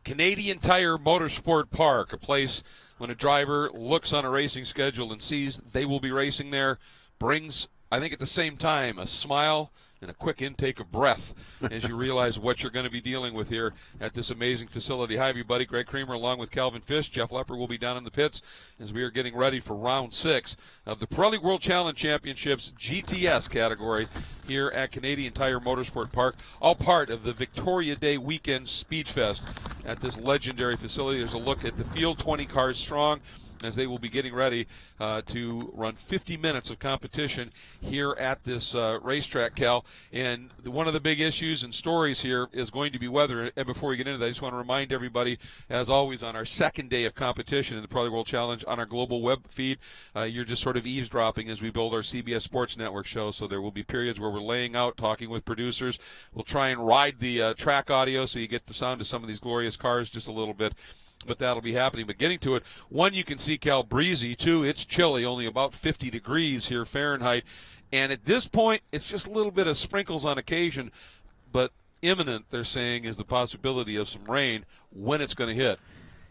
Canadian Tire Motorsport Park, a place when a driver looks on a racing schedule and sees they will be racing there, brings, I think at the same time, a smile and a quick intake of breath as you realize what you're going to be dealing with here at this amazing facility. Hi, everybody. Greg Creamer along with Calvin Fish. Jeff Lepper will be down in the pits as we are getting ready for round 6 of the Pirelli World Challenge Championships GTS category here at Canadian Tire Motorsport Park, all part of the Victoria Day Weekend Speed Fest at this legendary facility. There's a look at the field, 20 cars strong, as they will be getting ready to run 50 minutes of competition here at this racetrack, Cal. And one of the big issues and stories here is going to be weather. And before we get into that, I just want to remind everybody, as always, on our second day of competition in the Pirelli World Challenge on our global web feed, you're just sort of eavesdropping as we build our CBS Sports Network show. So there will be periods where we're laying out, talking with producers. We'll try and ride the track audio so you get the sound of some of these glorious cars just a little bit. But that'll be happening. But getting to it, one, you can see, Cal, breezy. Two, it's chilly, only about 50 degrees here Fahrenheit. And at this point, it's just a little bit of sprinkles on occasion. But imminent, they're saying, is the possibility of some rain when it's going to hit.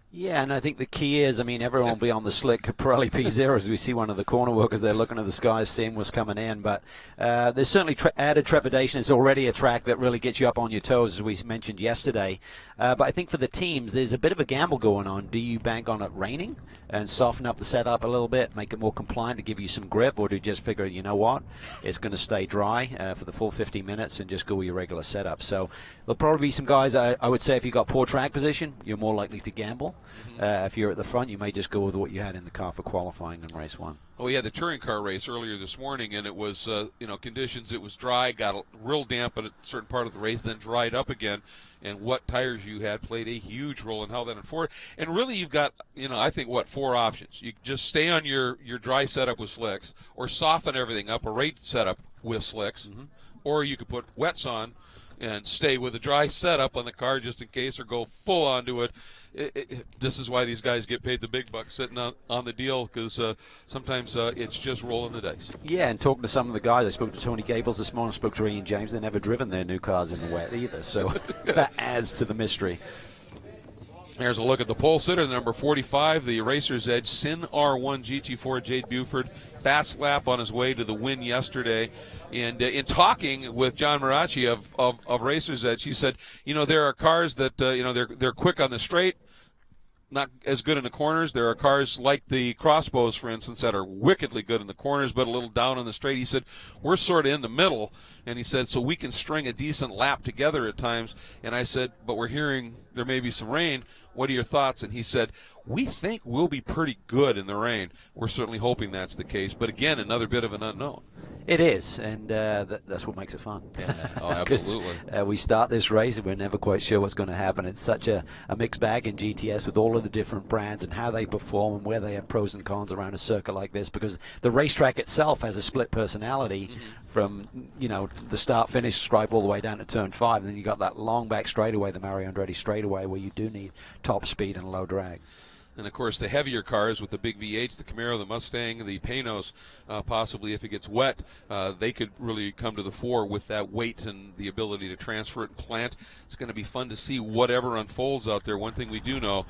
Yeah, and I think the key is, I mean, everyone will be on the slick Pirelli P0s. We see one of the corner workers there looking at the skies, seeing what's coming in. But there's certainly added trepidation. It's already a track that really gets you up on your toes, as we mentioned yesterday. But I think for the teams, there's a bit of a gamble going on. Do you bank on it raining and soften up the setup a little bit, make it more compliant to give you some grip, or do you just figure, you know what, it's going to stay dry for the full 50 minutes and just go with your regular setup? So there'll probably be some guys, I would say, if you've got poor track position, you're more likely to gamble. If you're at the front, you may just go with what you had in the car for qualifying in race 1. Oh, we had the touring car race earlier this morning, and it was, conditions. It was dry, got real damp at a certain part of the race, then dried up again. And what tires you had played a huge role in how that unfolded. And really, you've got, I think, 4 options. You just stay on your dry setup with slicks, or soften everything up, a rate setup with slicks, or you could put wets on and stay with a dry setup on the car just in case, or go full onto it. This is why these guys get paid the big bucks sitting on the deal, because sometimes it's just rolling the dice. Yeah, and talking to some of the guys, I spoke to Tony Gables this morning, spoke to Ian James. They've never driven their new cars in the wet either, so that adds to the mystery. There's a look at the pole sitter, number 45, the Racer's Edge, Sin R1 GT4, Jade Buford. Fast lap on his way to the win yesterday. And in talking with John Maracci of Racer's Edge, he said, there are cars that, they're quick on the straight, not as good in the corners. There are cars like the Crossbows, for instance, that are wickedly good in the corners, but a little down on the straight. He said, we're sort of in the middle. And he said, so we can string a decent lap together at times. And I said, but we're hearing there may be some rain. What are your thoughts? And he said, we think we'll be pretty good in the rain. We're certainly hoping that's the case. But again, another bit of an unknown. It is, and that's what makes it fun. Yeah. Oh, absolutely. We start this race and we're never quite sure what's going to happen. It's such a mixed bag in GTS with all of the different brands and how they perform and where they have pros and cons around a circuit like this, because the racetrack itself has a split personality from, the start-finish stripe all the way down to turn 5, and then you got that long back straightaway, the Mario Andretti straightaway, where you do need top speed and low drag. And, of course, the heavier cars with the big V8s, the Camaro, the Mustang, the Panos, possibly if it gets wet, they could really come to the fore with that weight and the ability to transfer it and plant. It's going to be fun to see whatever unfolds out there. One thing we do know,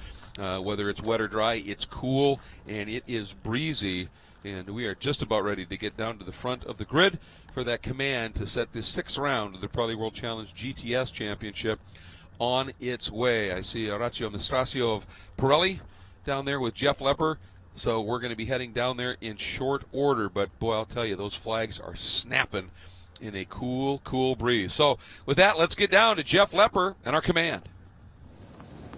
whether it's wet or dry, it's cool and it is breezy. And we are just about ready to get down to the front of the grid for that command to set this 6th round of the Pirelli World Challenge GTS Championship on its way. I see Orazio Mestrasio of Pirelli down there with Jeff Lepper, so we're going to be heading down there in short order. But boy, I'll tell you, those flags are snapping in a cool breeze. So with that, let's get down to Jeff Lepper and our command.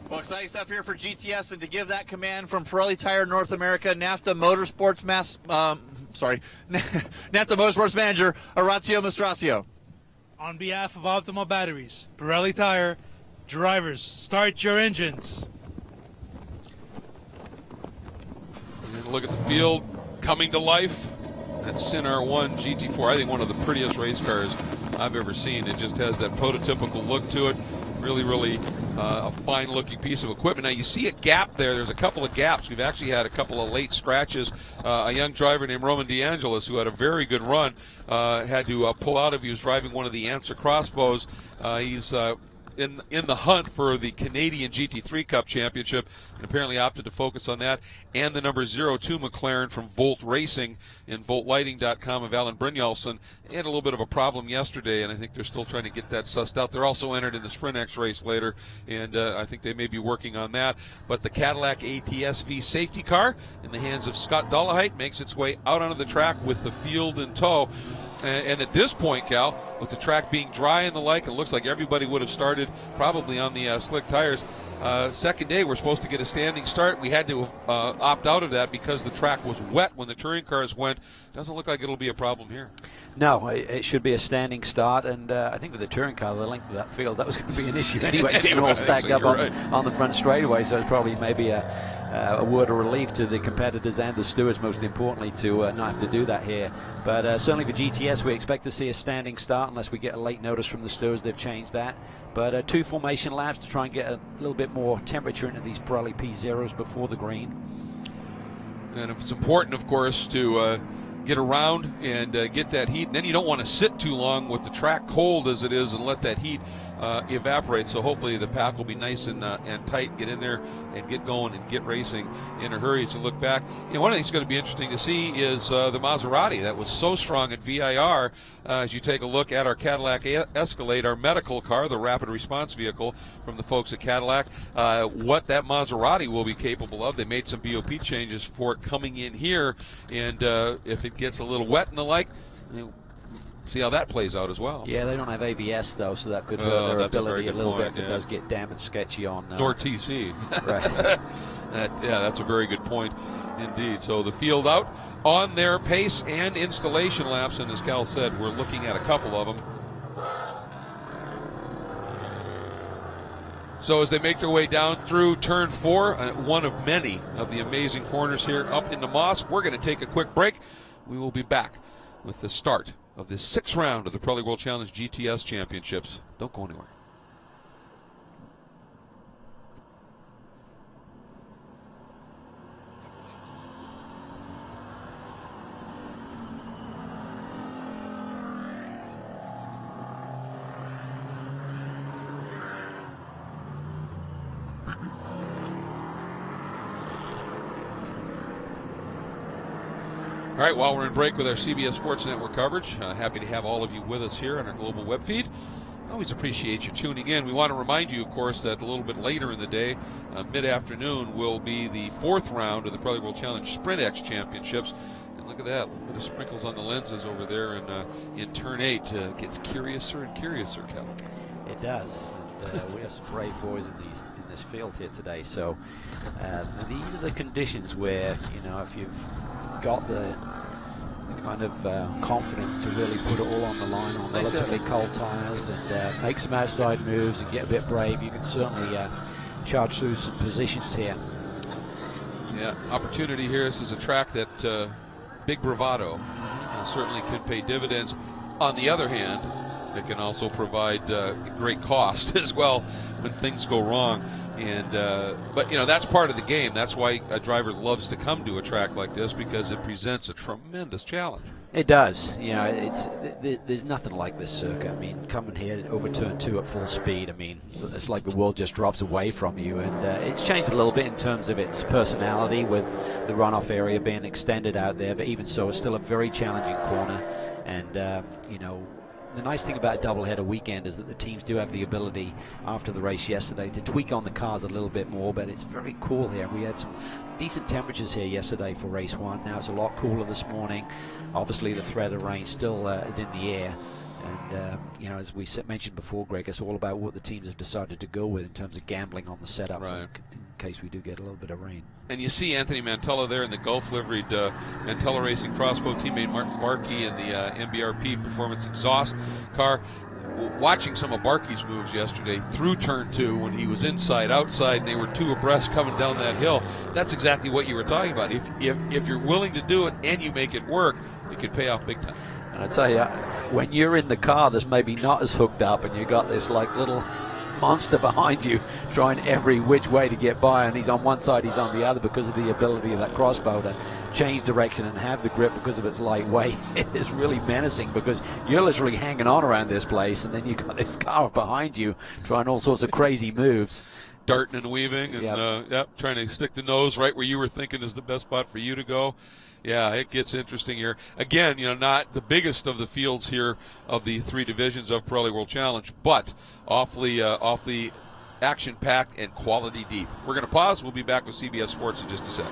Well, exciting stuff here for GTS, and to give that command from Pirelli Tire North America, NAFTA Motorsports NAFTA Motorsports Manager Orazio Mestrasio. On behalf of Optimal Batteries, Pirelli Tire, drivers, start your engines. And look at the field coming to life. That's Sin R1 GT4. I think one of the prettiest race cars I've ever seen. It just has that prototypical look to it. Really a fine-looking piece of equipment. Now, you see a gap there. There's a couple of gaps. We've actually had a couple of late scratches. A young driver named Roman DeAngelis, who had a very good run, had to pull out of. He was driving one of the Answer Crossbows. He's in the hunt for the Canadian GT3 Cup Championship, and apparently opted to focus on that, and the number 02 McLaren from Volt Racing and VoltLighting.com of Alan Brynjolfsson. They had a little bit of a problem yesterday, and I think they're still trying to get that sussed out. They're also entered in the Sprint X race later, and I think they may be working on that. But the Cadillac ATS-V safety car in the hands of Scott Dollahite makes its way out onto the track with the field in tow. And at this point, Cal, with the track being dry and the like, it looks like everybody would have started probably on the slick tires. Second day, we're supposed to get a standing start. We had to opt out of that because the track was wet when the touring cars went. Doesn't look like it'll be a problem here. No, it should be a standing start, and I think with the touring car, the length of that field, that was going to be an issue anyway, getting all stacked up on the front straightaway, so it's probably maybe a word of relief to the competitors and the stewards, most importantly, to not have to do that here. But certainly for GTS, we expect to see a standing start unless we get a late notice from the stewards. They've changed that. But 2 formation laps to try and get a little bit more temperature into these Pirelli P0s before the green. And it's important, of course, to get around and get that heat. And then you don't want to sit too long with the track cold as it is and let that heat evaporate. So hopefully the pack will be nice and tight, get in there and get going and get racing in a hurry. As you look back, one of the things that's going to be interesting to see is the Maserati that was so strong at VIR. As you take a look at our Cadillac Escalade, our medical car, the rapid response vehicle from the folks at Cadillac, what that Maserati will be capable of. They made some BOP changes for it coming in here, and if it gets a little wet and the like, see how that plays out as well. Yeah, they don't have ABS though, so that could hurt their ability a little bit if it does get damn and sketchy on. Nor TC. Right. That's a very good point indeed. So the field out on their pace and installation laps, and as Cal said, we're looking at a couple of them. So as they make their way down through turn 4, one of many of the amazing corners here up into Moss, we're going to take a quick break. We will be back with the start of the 6th round of the Pirelli World Challenge GTS Championships. Don't go anywhere. All right, while we're in break with our CBS Sports Network coverage, happy to have all of you with us here on our global web feed. Always appreciate you tuning in. We want to remind you, of course, that a little bit later in the day, mid-afternoon, will be the 4th round of the Pirelli World Challenge Sprint X Championships. And look at that, a little bit of sprinkles on the lenses over there in turn 8. Gets curiouser and curiouser, Cal. It does. And, we have some brave boys in this field here today. So these are the conditions where, if you've got the kind of confidence to really put it all on the line on relatively cold tires and make some outside moves and get a bit brave, you can certainly charge through some positions here. Yeah, opportunity here. This is a track that big bravado certainly can pay dividends. On the other hand, it can also provide great cost as well when things go wrong. And but that's part of the game. That's why a driver loves to come to a track like this, because it presents a tremendous challenge. It does. There's nothing like this circuit. I mean, coming here over turn 2 at full speed, I mean, it's like the world just drops away from you. And it's changed a little bit in terms of its personality, with the runoff area being extended out there. But even so, it's still a very challenging corner. And the nice thing about a doubleheader weekend is that the teams do have the ability, after the race yesterday, to tweak on the cars a little bit more. But it's very cool here. We had some decent temperatures here yesterday for race 1. Now it's a lot cooler this morning. Obviously the threat of rain still is in the air. And as we mentioned before, Greg, it's all about what the teams have decided to go with in terms of gambling on the setup, right, in case we do get a little bit of rain. And you see Anthony Mantella there in the Gulf-liveried Mantella Racing Crossbow teammate Markey in the MBRP Performance Exhaust car. Watching some of Barkey's moves yesterday through turn 2 when he was inside, outside, and they were 2 abreast coming down that hill. That's exactly what you were talking about. If you're willing to do it and you make it work, it could pay off big time. And I tell you, when you're in the car that's maybe not as hooked up, and you got this like little monster behind you trying every which way to get by, and he's on one side, he's on the other, because of the ability of that crossbow to change direction and have the grip because of its lightweight, it is really menacing because you're literally hanging on around this place, and then you've got this car behind you trying all sorts of crazy moves. Darting and weaving and trying to stick the nose right where you were thinking is the best spot for you to go. Yeah, it gets interesting here. Again, not the biggest of the fields here of the 3 divisions of Pirelli World Challenge, but awfully action-packed and quality deep. We're going to pause. We'll be back with CBS Sports in just a sec.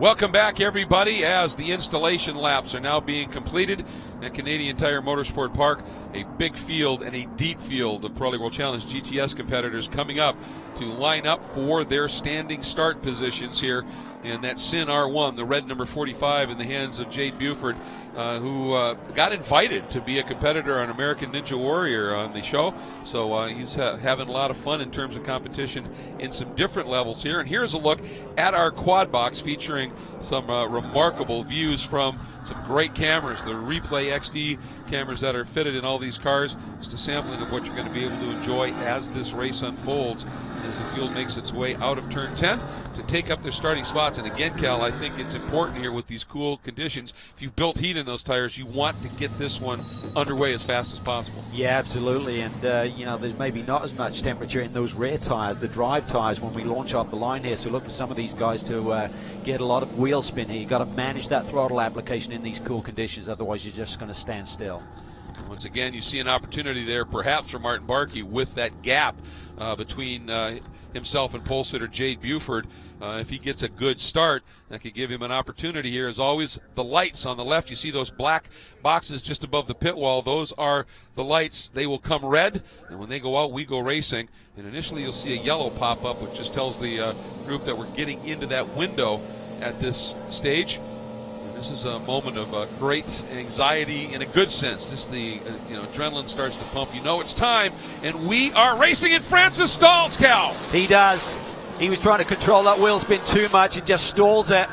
Welcome back, everybody, as the installation laps are now being completed at Canadian Tire Motorsport Park. A big field and a deep field of Pirelli World Challenge GTS competitors coming up to line up for their standing start positions here. And that Sin R1, the red number 45 in the hands of Jade Buford, who got invited to be a competitor on American Ninja Warrior on the show. So he's having a lot of fun in terms of competition in some different levels here. And here's a look at our quad box featuring some remarkable views from some great cameras, the Replay XD cameras that are fitted in all these cars. Just a sampling of what you're going to be able to enjoy as this race unfolds, as the field makes its way out of turn 10 to take up their starting spots. And again, Cal, I think it's important here with these cool conditions. If you've built heat in those tires, you want to get this one underway as fast as possible. Yeah, absolutely. And, there's maybe not as much temperature in those rear tires, the drive tires, when we launch off the line here. So look for some of these guys to get a lot of wheel spin here. You've got to manage that throttle application in these cool conditions. Otherwise, you're just going to stand still. Once again, you see an opportunity there perhaps for Martin Barkey with that gap between himself and pole sitter Jade Buford. If he gets a good start, that could give him an opportunity here. As always, the lights on the left, you see those black boxes just above the pit wall. Those are the lights. They will come red, and when they go out, we go racing. And initially, you'll see a yellow pop up, which just tells the group that we're getting into that window at this stage. This is a moment of great anxiety in a good sense. This the adrenaline starts to pump. It's time, and we are racing in Francis stalls, Cal. He does. He was trying to control that wheel spin too much and just stalls it.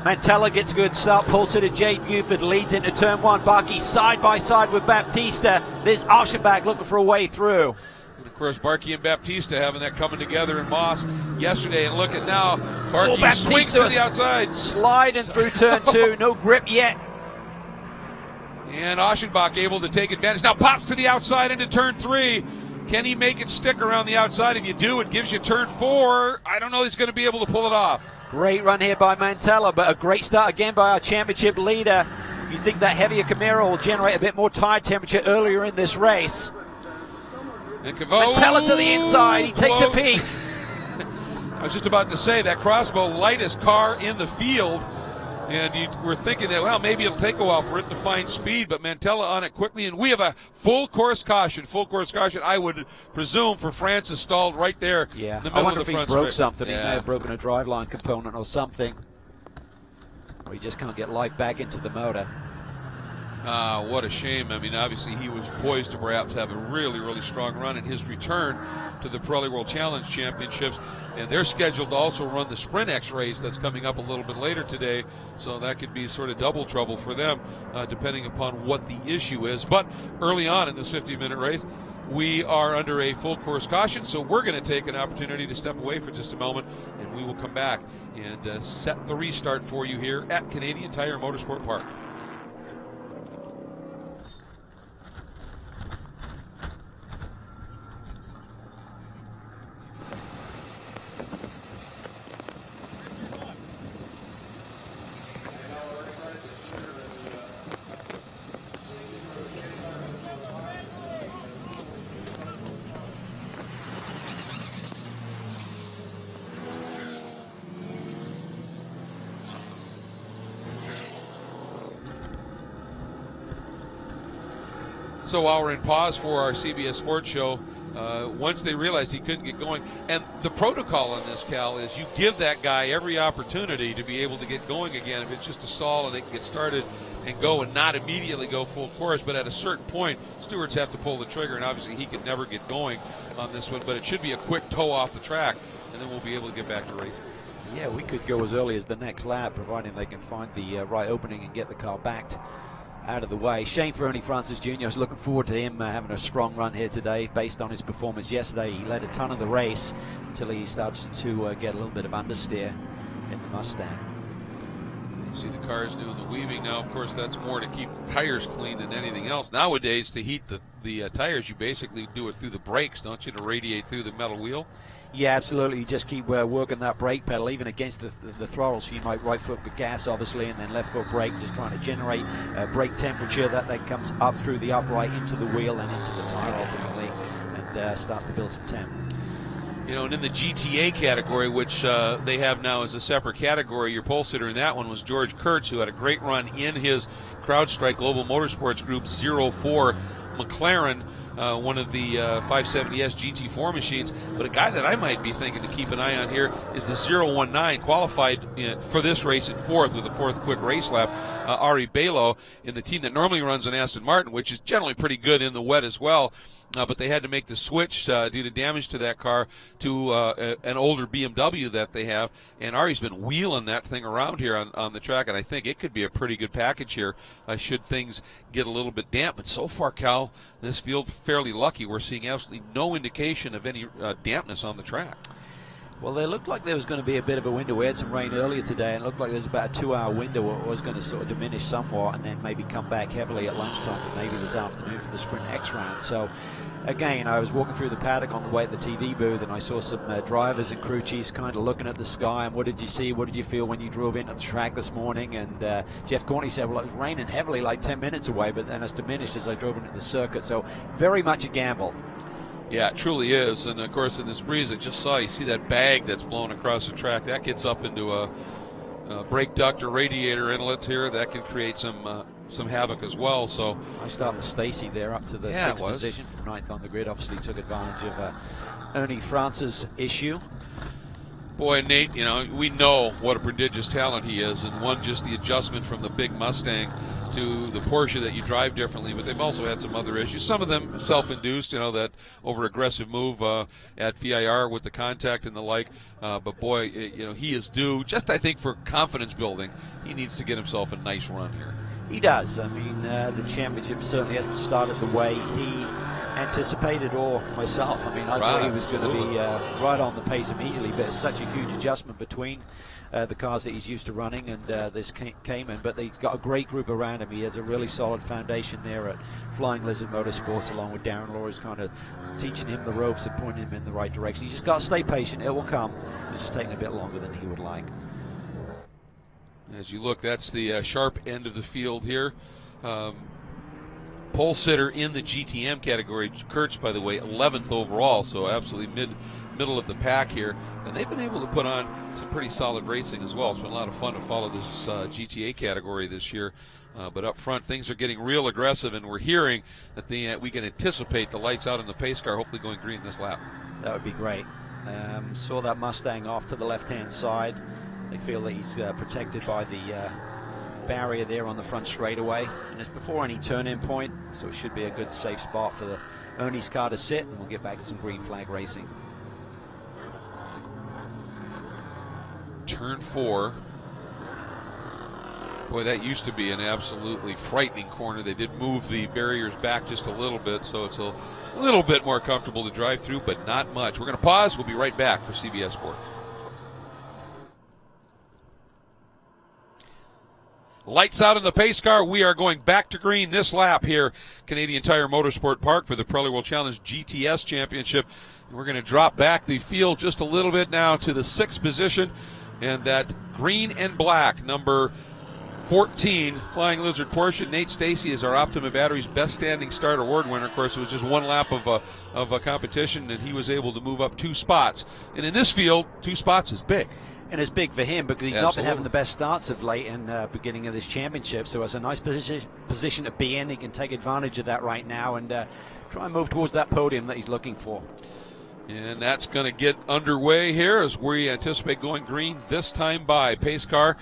Mantella gets a good start. Pole sitter Jade Buford leads into turn 1. Barkey side by side with Baptista. There's Aschenbach looking for a way through. And of course, Barkey and Baptista having that coming together in Moss yesterday. And look at now, Barkey swings to the outside. Sliding through turn 2. No grip yet. And Aschenbach able to take advantage. Now pops to the outside into turn 3. Can he make it stick around the outside? If you do, it gives you turn 4. I don't know he's going to be able to pull it off. Great run here by Mantella, but a great start again by our championship leader. You think that heavier Camaro will generate a bit more tire temperature earlier in this race. Mantella to the inside. He takes a peek. I was just about to say that Crossbow, lightest car in the field. And you were thinking that, well, maybe it'll take a while for it to find speed, but Mantella on it quickly. And we have a full course caution, I would presume, for Francis stalled right there. Yeah, in the middle I wonder of the if front he's broke straight. something. Yeah. He may have broken a driveline component or something. Or he just can't get life back into the motor. What a shame. I mean, obviously he was poised to perhaps have a really, really strong run in his return to the Pirelli World Challenge Championships. And they're scheduled to also run the Sprint X race that's coming up a little bit later today. So that could be sort of double trouble for them, depending upon what the issue is. But early on in this 50-minute race, we are under a full course caution, so we're going to take an opportunity to step away for just a moment, and we will come back and set the restart for you here at Canadian Tire Motorsport Park. So while we're in pause for our CBS Sports show, once they realized he couldn't get going, and the protocol on this, Cal, is you give that guy every opportunity to be able to get going again. If it's just a stall and they can get started and go and not immediately go full course, but at a certain point, stewards have to pull the trigger, and obviously he could never get going on this one, but it should be a quick tow off the track, and then we'll be able to get back to racing. Yeah, we could go as early as the next lap, providing they can find the right opening and get the car backed out of the way. Shame for Ernie Francis Jr. I was looking forward to him having a strong run here today based on his performance yesterday. He led a ton of the race until he started to get a little bit of understeer in the Mustang. You see the cars doing the weaving now. Of course, that's more to keep the tires clean than anything else. Nowadays, to heat the tires, you basically do it through the brakes, don't you, to radiate through the metal wheel? Yeah, absolutely. You just keep working that brake pedal, even against the throttle. So you might right foot the gas, obviously, and then left foot brake, just trying to generate brake temperature that then comes up through the upright into the wheel and into the tire ultimately, and starts to build some temp. You know, and in the GTA category, which they have now as a separate category, your pole sitter in that one was George Kurtz, who had a great run in his CrowdStrike Global Motorsports Group 04 McLaren, one of the 570S GT4 machines. But a guy that I might be thinking to keep an eye on here is the 019, qualified for this race in fourth with a fourth quick race lap, Ari Belo, in the team that normally runs an Aston Martin, which is generally pretty good in the wet as well. But they had to make the switch due to damage to that car to an older BMW that they have. And Ari's been wheeling that thing around here on the track, and I think it could be a pretty good package here should things get a little bit damp. But so far, Cal, this field fairly lucky. We're seeing absolutely no indication of any dampness on the track. Well, they looked like there was going to be a bit of a window. We had some rain earlier today, and it looked like there was about a 2-hour window where it was going to sort of diminish somewhat and then maybe come back heavily at lunchtime and maybe this afternoon for the Sprint X round. So, again, I was walking through the paddock on the way to the TV booth, and I saw some drivers and crew chiefs kind of looking at the sky. And what did you see? What did you feel when you drove into the track this morning? And Jeff Courtney said, well, it was raining heavily like 10 minutes away, but then it's diminished as I drove into the circuit. So, very much a gamble. Yeah, it truly is. And, of course, in this breeze, I just saw, you see that bag that's blowing across the track. That gets up into a brake duct or radiator inlet here. That can create some havoc as well. So nice start for Stacy there up to the sixth position from ninth on the grid. Obviously took advantage of Ernie France's issue. Boy, Nate, you know, we know what a prodigious talent he is, and one, just the adjustment from the big Mustang to the Porsche that you drive differently, but they've also had some other issues. Some of them self-induced, you know, that over-aggressive move at VIR with the contact and the like. But boy, you know, he is due, just I think for confidence building, he needs to get himself a nice run here. He does. I mean, the championship certainly hasn't started the way he anticipated or myself. I mean, I thought he was going to be right on the pace immediately, but it's such a huge adjustment between the cars that he's used to running and this Cayman. But he's got a great group around him. He has a really solid foundation there at Flying Lizard Motorsports, along with Darren Law, who's kind of teaching him the ropes and pointing him in the right direction. He's just got to stay patient. It will come. It's just taking a bit longer than he would like. As you look, that's the sharp end of the field here. Pole sitter in the GTM category, Kurtz, by the way, 11th overall, so absolutely middle of the pack here. And they've been able to put on some pretty solid racing as well. It's been a lot of fun to follow this GTA category this year. But up front, things are getting real aggressive, and we're hearing that we can anticipate the lights out in the pace car hopefully going green this lap. That would be great. Saw that Mustang off to the left-hand side. They feel that he's protected by the barrier there on the front straightaway, and it's before any turn-in point, so it should be a good safe spot for the Ernie's car to sit, and we'll get back to some green flag racing. Turn 4. Boy, that used to be an absolutely frightening corner. They did move the barriers back just a little bit, so it's a little bit more comfortable to drive through, but not much. We're going to pause. We'll be right back for CBS Sports. Lights out in the pace car. We are going back to green this lap here, Canadian Tire Motorsport Park, for the Pirelli World Challenge GTS Championship. We're going to drop back the field just a little bit now to the 6th position, and that green and black number 14 Flying Lizard Porsche. Nate Stacy is our Optima Batteries Best Standing Start Award winner. Of course, it was just one lap of a competition, and he was able to move up 2 spots. And in this field, 2 spots is big. And it's big for him because he's not been having the best starts of late in the beginning of this championship. So it's a nice position to be in. He can take advantage of that right now and try and move towards that podium that he's looking for. And that's going to get underway here as we anticipate going green this time by pace car.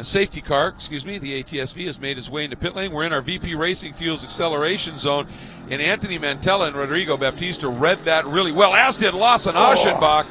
Safety car, excuse me, the ATSV has made its way into pit lane. We're in our VP Racing Fuels acceleration zone, and Anthony Mantella and Rodrigo Baptista read that really well, as did Lawson Aschenbach.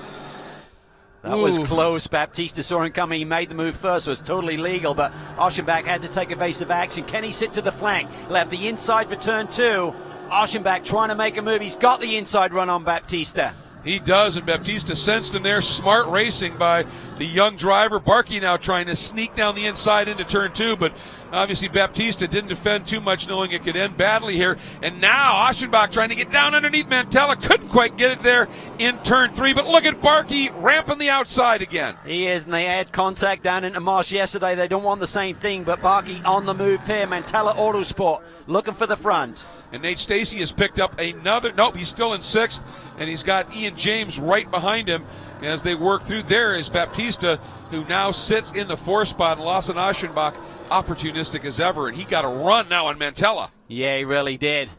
That was close. Baptista saw him coming. He made the move first, so it's totally legal, but Aschenbach had to take evasive action. Can he sit to the flank? He'll have the inside for turn 2. Aschenbach trying to make a move. He's got the inside run on Baptista. He does, and Baptista sensed him there. Smart racing by the young driver. Barkey now trying to sneak down the inside into turn 2, but obviously Baptista didn't defend too much, knowing it could end badly here. And now Aschenbach trying to get down underneath Mantella. Couldn't quite get it there in turn 3, but look at Barkey ramping the outside again. He is, and they had contact down into Marsh yesterday. They don't want the same thing, but Barkey on the move here. Mantella Autosport looking for the front. And Nate Stacey has picked up another. Nope, he's still in 6th, and he's got Ian James right behind him as they work through. There is Baptista, who now sits in the 4th spot, and Lawson Aschenbach opportunistic as ever, and he got a run now on Mantella. Yeah, he really did.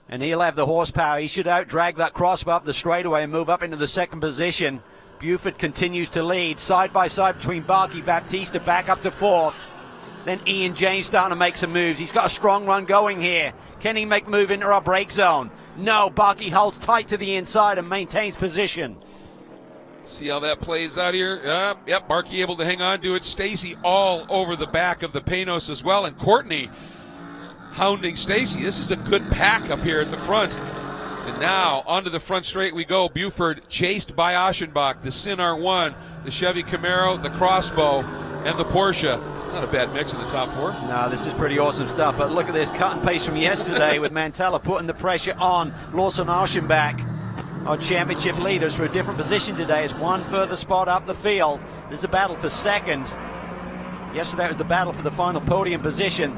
And he'll have the horsepower. He should out-drag that crossbar up the straightaway and move up into the 2nd position. Buford continues to lead, side by side between Barkey, Baptista, back up to 4th. Then Ian James starting to make some moves. He's got a strong run going here. Can he make move into our brake zone? No, Barkey holds tight to the inside and maintains position. See how that plays out here? Yep, Barkey able to hang on to it. Stacey all over the back of the Panos as well. And Courtney hounding Stacey. This is a good pack up here at the front. And now onto the front straight we go. Buford chased by Aschenbach. The Sin R1, the Chevy Camaro, the Crossbow, and the Porsche. Not a bad mix in the top 4. No, this is pretty awesome stuff. But look at this cut and paste from yesterday with Mantella putting the pressure on Lawson Aschenbach. Our championship leaders for a different position today. It's one further spot up the field. There's a battle for 2nd. Yesterday it was the battle for the final podium position.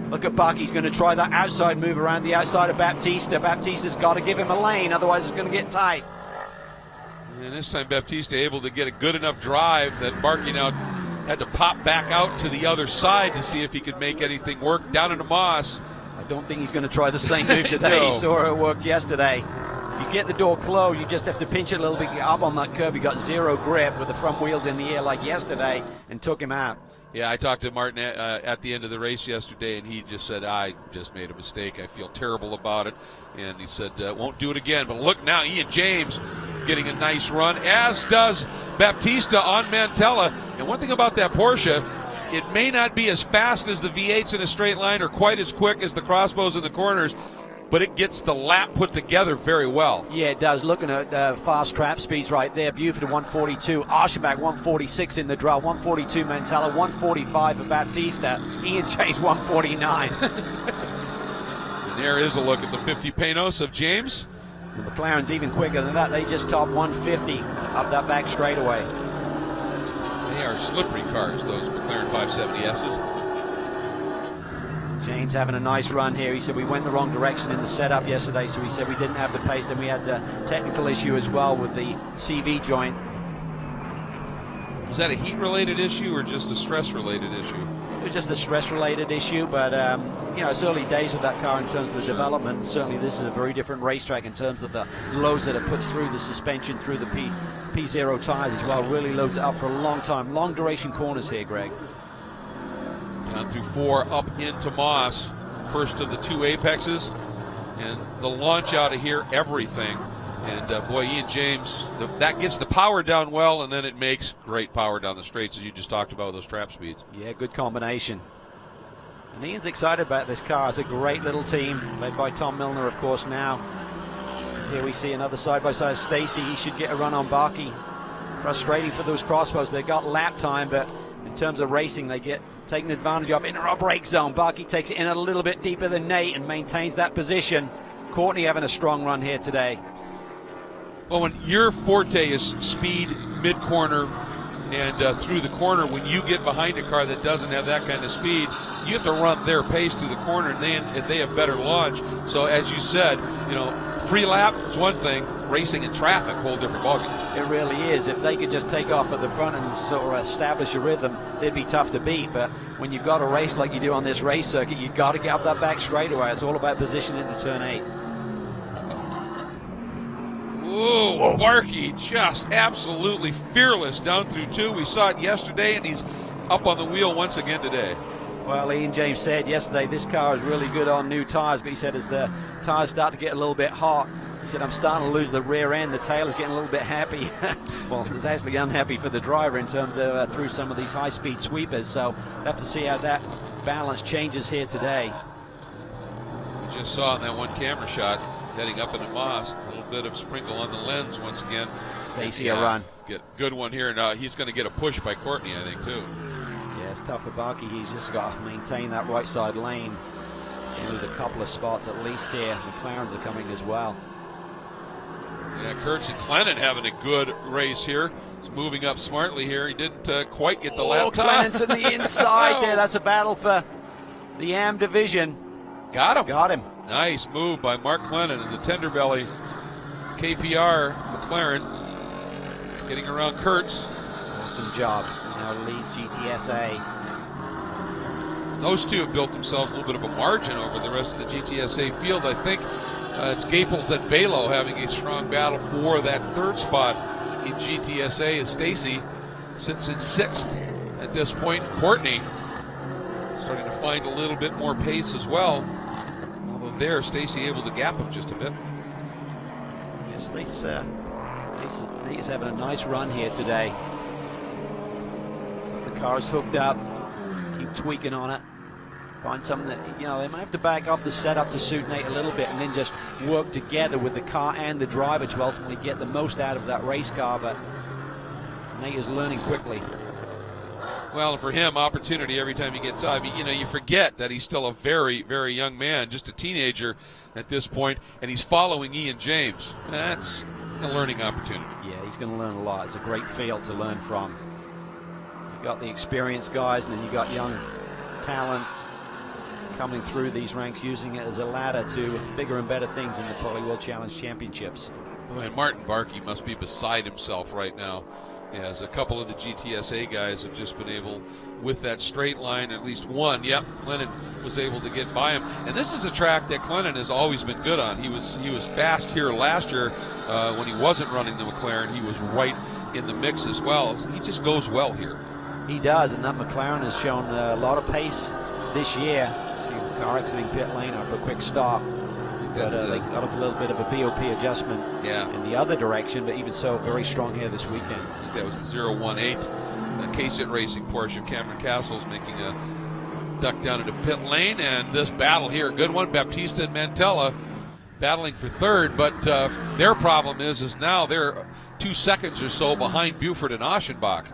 Look at Barkey's going to try that outside move around the outside of Baptista. Baptista's got to give him a lane, otherwise it's going to get tight. And this time Baptista able to get a good enough drive that Barkey now had to pop back out to the other side to see if he could make anything work down into Moss. I don't think he's going to try the same move today. No. He saw it work yesterday. You get the door closed, you just have to pinch it a little bit, get up on that curb. He got zero grip with the front wheels in the air like yesterday and took him out. Yeah, I talked to Martin at the end of the race yesterday, and he just said, I just made a mistake. I feel terrible about it. And he said, won't do it again. But look now, Ian James getting a nice run, as does Baptista on Mantella. And one thing about that Porsche, it may not be as fast as the V8s in a straight line or quite as quick as the Crossbows in the corners, but it gets the lap put together very well. Yeah, it does. Looking at fast trap speeds right there. Buford 142, Aschenbach 146 in the draw, 142 Mantella, 145 for Baptista, Ian James 149. And there is a look at the 50 Panos of James. The McLaren's even quicker than that. They just topped 150 up that back straightaway. They are slippery cars, those McLaren 570Ss. James having a nice run here. He said we went the wrong direction in the setup yesterday, so he said we didn't have the pace. Then we had the technical issue as well with the CV joint. Was that a heat-related issue or just a stress-related issue? It was just a stress-related issue, but you know, it's early days with that car in terms of the development. Certainly this is a very different racetrack in terms of the loads that it puts through the suspension, through the P0 tires as well. Really loads it up for a long time. Long duration corners here, Greg. Down through 4 up into Moss, first of the 2 apexes, and the launch out of here, everything. And boy, Ian James, that gets the power down well, and then it makes great power down the straights, as you just talked about with those trap speeds. Yeah, good combination. And Ian's excited about this car. It's a great little team, led by Tom Milner, of course, now. Here we see another side-by-side Stacey. He should get a run on Barkey. Frustrating for those Crossbows. They got lap time, but in terms of racing, they get taken advantage of in our brake zone. Barkey takes it in a little bit deeper than Nate and maintains that position. Courtney having a strong run here today. Well, when your forte is speed mid-corner and through the corner, when you get behind a car that doesn't have that kind of speed, you have to run their pace through the corner, and they have better launch. So as you said, you know, free lap is one thing, racing in traffic, whole different ballgame. It really is. If they could just take off at the front and sort of establish a rhythm, they'd be tough to beat. But when you've got a race like you do on this race circuit, you've got to get up that back straightaway. It's all about positioning into turn 8. Whoa, Barkey just absolutely fearless down through 2. We saw it yesterday, and he's up on the wheel once again today. Well, Ian James said yesterday this car is really good on new tires, but he said as the tires start to get a little bit hot, He said, I'm starting to lose the rear end. The tail is getting a little bit happy. Well, it's actually unhappy for the driver in terms of through some of these high-speed sweepers. So we'll have to see how that balance changes here today. We just saw in that one camera shot heading up into Moss, a little bit of sprinkle on the lens once again. Stacey a run. Good one here. Now he's going to get a push by Courtney, I think, too. Yeah, it's tough for Barkey. He's just got to maintain that right side lane. Lose a couple of spots at least here. McLarens are coming as well. Yeah, Kurtz and Clennon having a good race here. He's moving up smartly here. He didn't quite get the lap time. Clennon's on the inside there. That's a battle for the AM division. Got him. Got him. Nice move by Mark Clennon in the tender belly. KPR McLaren getting around Kurtz. Awesome job. Now lead GTSA. Those two have built themselves a little bit of a margin over the rest of the GTSA field. I think it's Gaples that Balo having a strong battle for that third spot in GTSA as Stacey sits in 6th at this point. Courtney starting to find a little bit more pace as well. Although there, Stacey able to gap him just a bit. Yes, Nate's having a nice run here today. So the car's hooked up. Keep tweaking on it. Find something that, you know, they might have to back off the setup to suit Nate a little bit and then just work together with the car and the driver to ultimately get the most out of that race car. But Nate is learning quickly. Well, for him, opportunity every time he gets out. I mean, you know, you forget that he's still a very, very young man, just a teenager at this point, and he's following Ian James. That's a learning opportunity. Yeah, he's going to learn a lot. It's a great field to learn from. You got the experienced guys, and then you got young talent coming through these ranks, using it as a ladder to bigger and better things in the Pirelli World Challenge Championships. Boy, and Martin Barkey must be beside himself right now, as a couple of the GTSA guys have just been able, with that straight line, at least one. Yep, Clennon was able to get by him. And this is a track that Clennon has always been good on. He was fast here last year when he wasn't running the McLaren. He was right in the mix as well. He just goes well here. He does, and that McLaren has shown a lot of pace this year. See the car exiting pit lane after a quick stop. But they got a little bit of a BOP adjustment in the other direction, but even so, very strong here this weekend. I think that was the 018 K-Sit Racing Porsche of Cameron Castles making a duck down into pit lane, and this battle here, a good one. Baptista and Mantella battling for third, but their problem is now they're 2 seconds or so behind Buford and Aschenbach.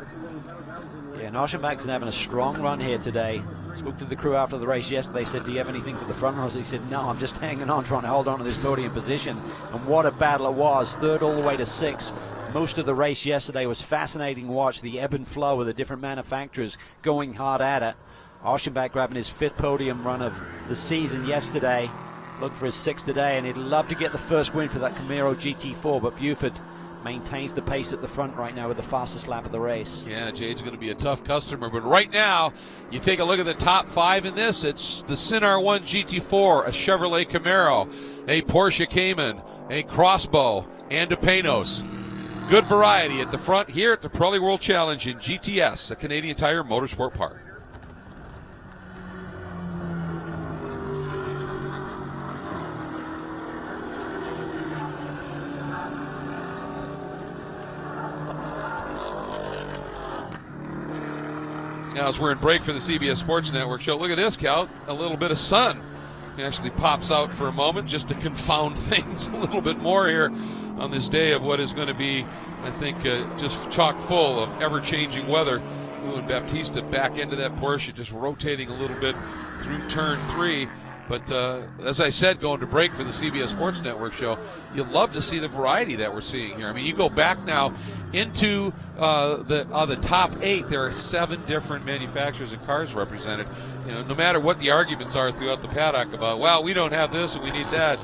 Yeah, and Aschenbach's having a strong run here today. Spoke to the crew after the race yesterday, said, do you have anything for the front runners? He said, no, I'm just hanging on, trying to hold on to this podium position. And what a battle it was, third all the way to 6. Most of the race yesterday was fascinating watch, the ebb and flow of the different manufacturers going hard at it. Aschenbach grabbing his 5th podium run of the season yesterday. Look for his 6th today, and he'd love to get the first win for that Camaro GT4, but Buford maintains the pace at the front right now with the fastest lap of the race. Yeah, Jade's going to be a tough customer, but right now, you take a look at the top 5 in this. It's the Sinar 1 GT4, a Chevrolet Camaro, a Porsche Cayman, a Crossbow, and a Panos. Good variety at the front here at the Pirelli World Challenge in GTS, a Canadian Tire Motorsport Park. Now, as we're in break for the CBS Sports Network show, look at this, Cal. A little bit of sun actually pops out for a moment just to confound things a little bit more here on this day of what is going to be, I think, just chock full of ever-changing weather. Ooh, and Baptista back into that Porsche, just rotating a little bit through turn 3. But as I said, going to break for the CBS Sports Network show, you love to see the variety that we're seeing here. I mean, you go back now into the top 8, there are 7 different manufacturers and cars represented. You know, no matter what the arguments are throughout the paddock about, well, we don't have this and we need that,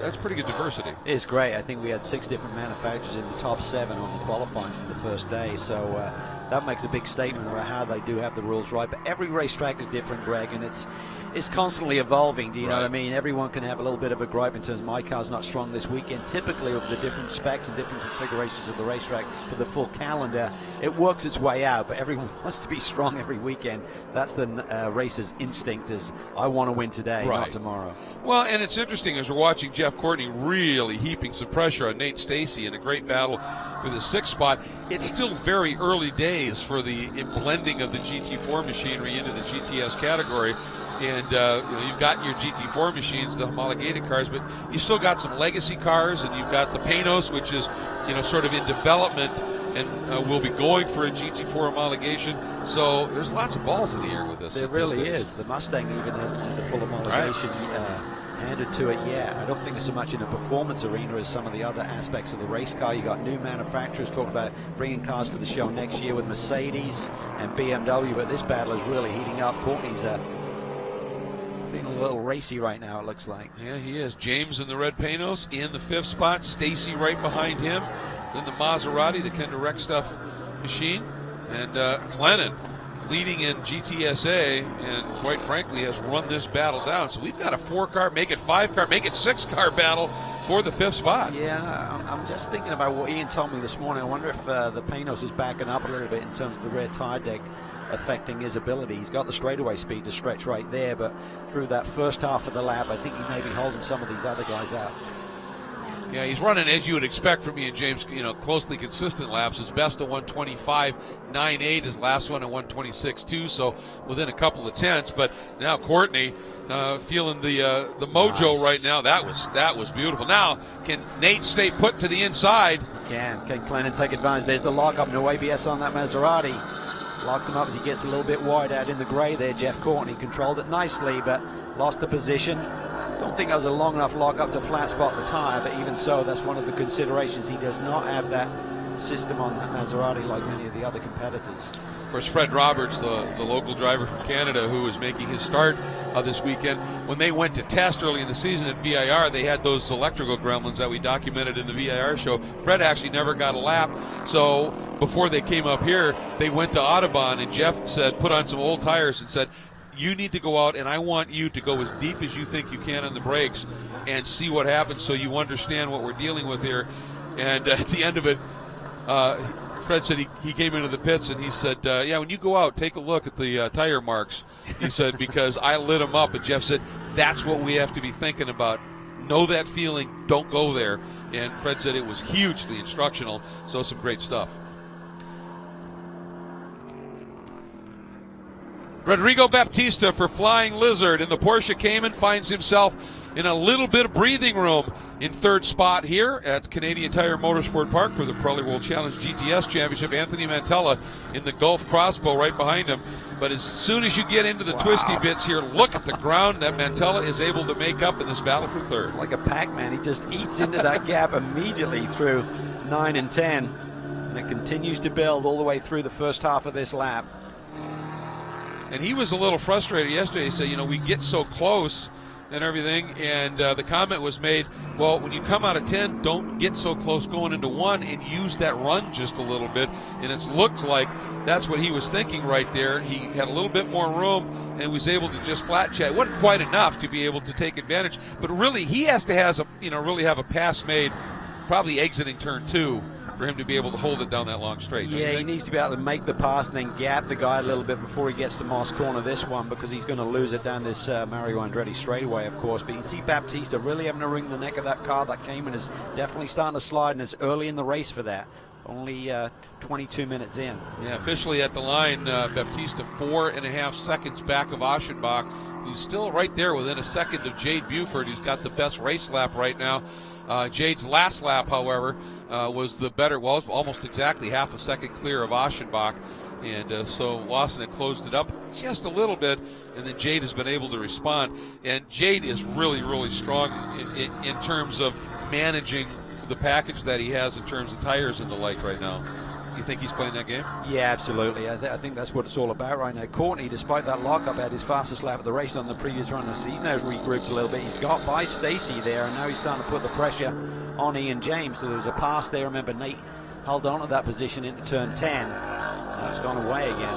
that's pretty good diversity. It's great. I think we had 6 different manufacturers in the top 7 on the qualifying for the first day, so that makes a big statement about how they do have the rules right. But every racetrack is different, Greg, and it's it's constantly evolving. Do you know what I mean? Everyone can have a little bit of a gripe in terms of my car's not strong this weekend. Typically, with the different specs and different configurations of the racetrack for the full calendar, it works its way out. But everyone wants to be strong every weekend. That's the racer's instinct: is I want to win today, not tomorrow. Well, and it's interesting as we're watching Jeff Courtney really heaping some pressure on Nate Stacey in a great battle for the 6th spot. It's still very early days for the blending of the GT4 machinery into the GTS category. And you've got your GT4 machines, the homologated cars, but you still got some legacy cars, and you've got the Panos, which is sort of in development and will be going for a GT4 homologation. So there's lots of balls in the air with this. There really is. The Mustang even hasn't had the full homologation handed to it yet. I don't think it's so much in the performance arena as some of the other aspects of the race car. You got new manufacturers talking about bringing cars to the show next year with Mercedes and BMW, but this battle is really heating up. Courtney's being a little racy right now, it looks like. Yeah, he is. James in the red Panos in the 5th spot. Stacy right behind him. Then the Maserati, the Kendra Rec Stuff machine. And Glennon leading in GTSA, and quite frankly has run this battle down. So we've got a 4-car, make it 5-car, make it 6-car battle for the 5th spot. Yeah, I'm just thinking about what Ian told me this morning. I wonder if the Panos is backing up a little bit in terms of the rear tire deck affecting his ability. He's got the straightaway speed to stretch right there, but through that first half of the lap, I think he may be holding some of these other guys out. Yeah, he's running, as you would expect from me and James, closely consistent laps. His best of 125.98, his last one at 126.2, so within a couple of tenths. But now Courtney feeling the mojo right now. That was beautiful. Now, can Nate stay put to the inside? Can Glennon take advantage? There's the lockup, no ABS on that Maserati. Locks him up as he gets a little bit wide out in the grey there. Jeff Courtney controlled it nicely, but lost the position. Don't think that was a long enough lock up to flat spot the tire, but even so, that's one of the considerations. He does not have that system on that Maserati like many of the other competitors. Of course, Fred Roberts, the local driver from Canada who is making his start this weekend, when they went to test early in the season at VIR, they had those electrical gremlins that we documented in the VIR show. Fred actually never got a lap, so before they came up here, they went to Audubon, and Jeff said, put on some old tires and said, you need to go out, and I want you to go as deep as you think you can on the brakes and see what happens so you understand what we're dealing with here. And at the end of it, Fred said he came into the pits and he said, yeah, when you go out, take a look at the tire marks. He said, because I lit them up. And Jeff said, that's what we have to be thinking about. Know that feeling, don't go there. And Fred said it was hugely instructional, so some great stuff. Rodrigo Baptista for Flying Lizard in the Porsche Cayman finds himself in a little bit of breathing room in 3rd spot here at Canadian Tire Motorsport Park for the Pirelli World Challenge GTS Championship. Anthony Mantella in the Gulf Crossbow right behind him. But as soon as you get into the twisty bits here, look at the ground that Mantella is able to make up in this battle for 3rd. Like a Pac-Man, he just eats into that gap immediately through 9 and 10. And it continues to build all the way through the first half of this lap. And he was a little frustrated yesterday. He said, we get so close and everything, and the comment was made, well, when you come out of 10, don't get so close going into 1 and use that run just a little bit. And it looked like that's what he was thinking right there. He had a little bit more room and was able to just flat check. It wasn't quite enough to be able to take advantage, but really he has to really have a pass made, probably exiting turn 2, for him to be able to hold it down that long straight. Yeah, he needs to be able to make the pass and then gap the guy a little bit before he gets to Moss Corner this one, because he's going to lose it down this Mario Andretti straightaway, of course. But you can see Baptista really having to wring the neck of that car. That Cayman is definitely starting to slide, and it's early in the race for that. Only 22 minutes in. Yeah, officially at the line, Baptista 4.5 seconds back of Aschenbach, who's still right there within a second of Jade Buford, who's got the best race lap right now. Jade's last lap, however, was the better, well, almost exactly half a second clear of Aschenbach. And so Lawson had closed it up just a little bit, and then Jade has been able to respond. And Jade is really, really strong in terms of managing the package that he has in terms of tires and the like right now. You think he's playing that game? Yeah, absolutely. I think that's what it's all about right now. Courtney, despite that lockup, had his fastest lap of the race on the previous run. He's now regrouped a little bit. He's got by Stacey there, and now he's starting to put the pressure on Ian James. So there was a pass there. Remember, Nate held on to that position into turn 10. Now it's gone away again.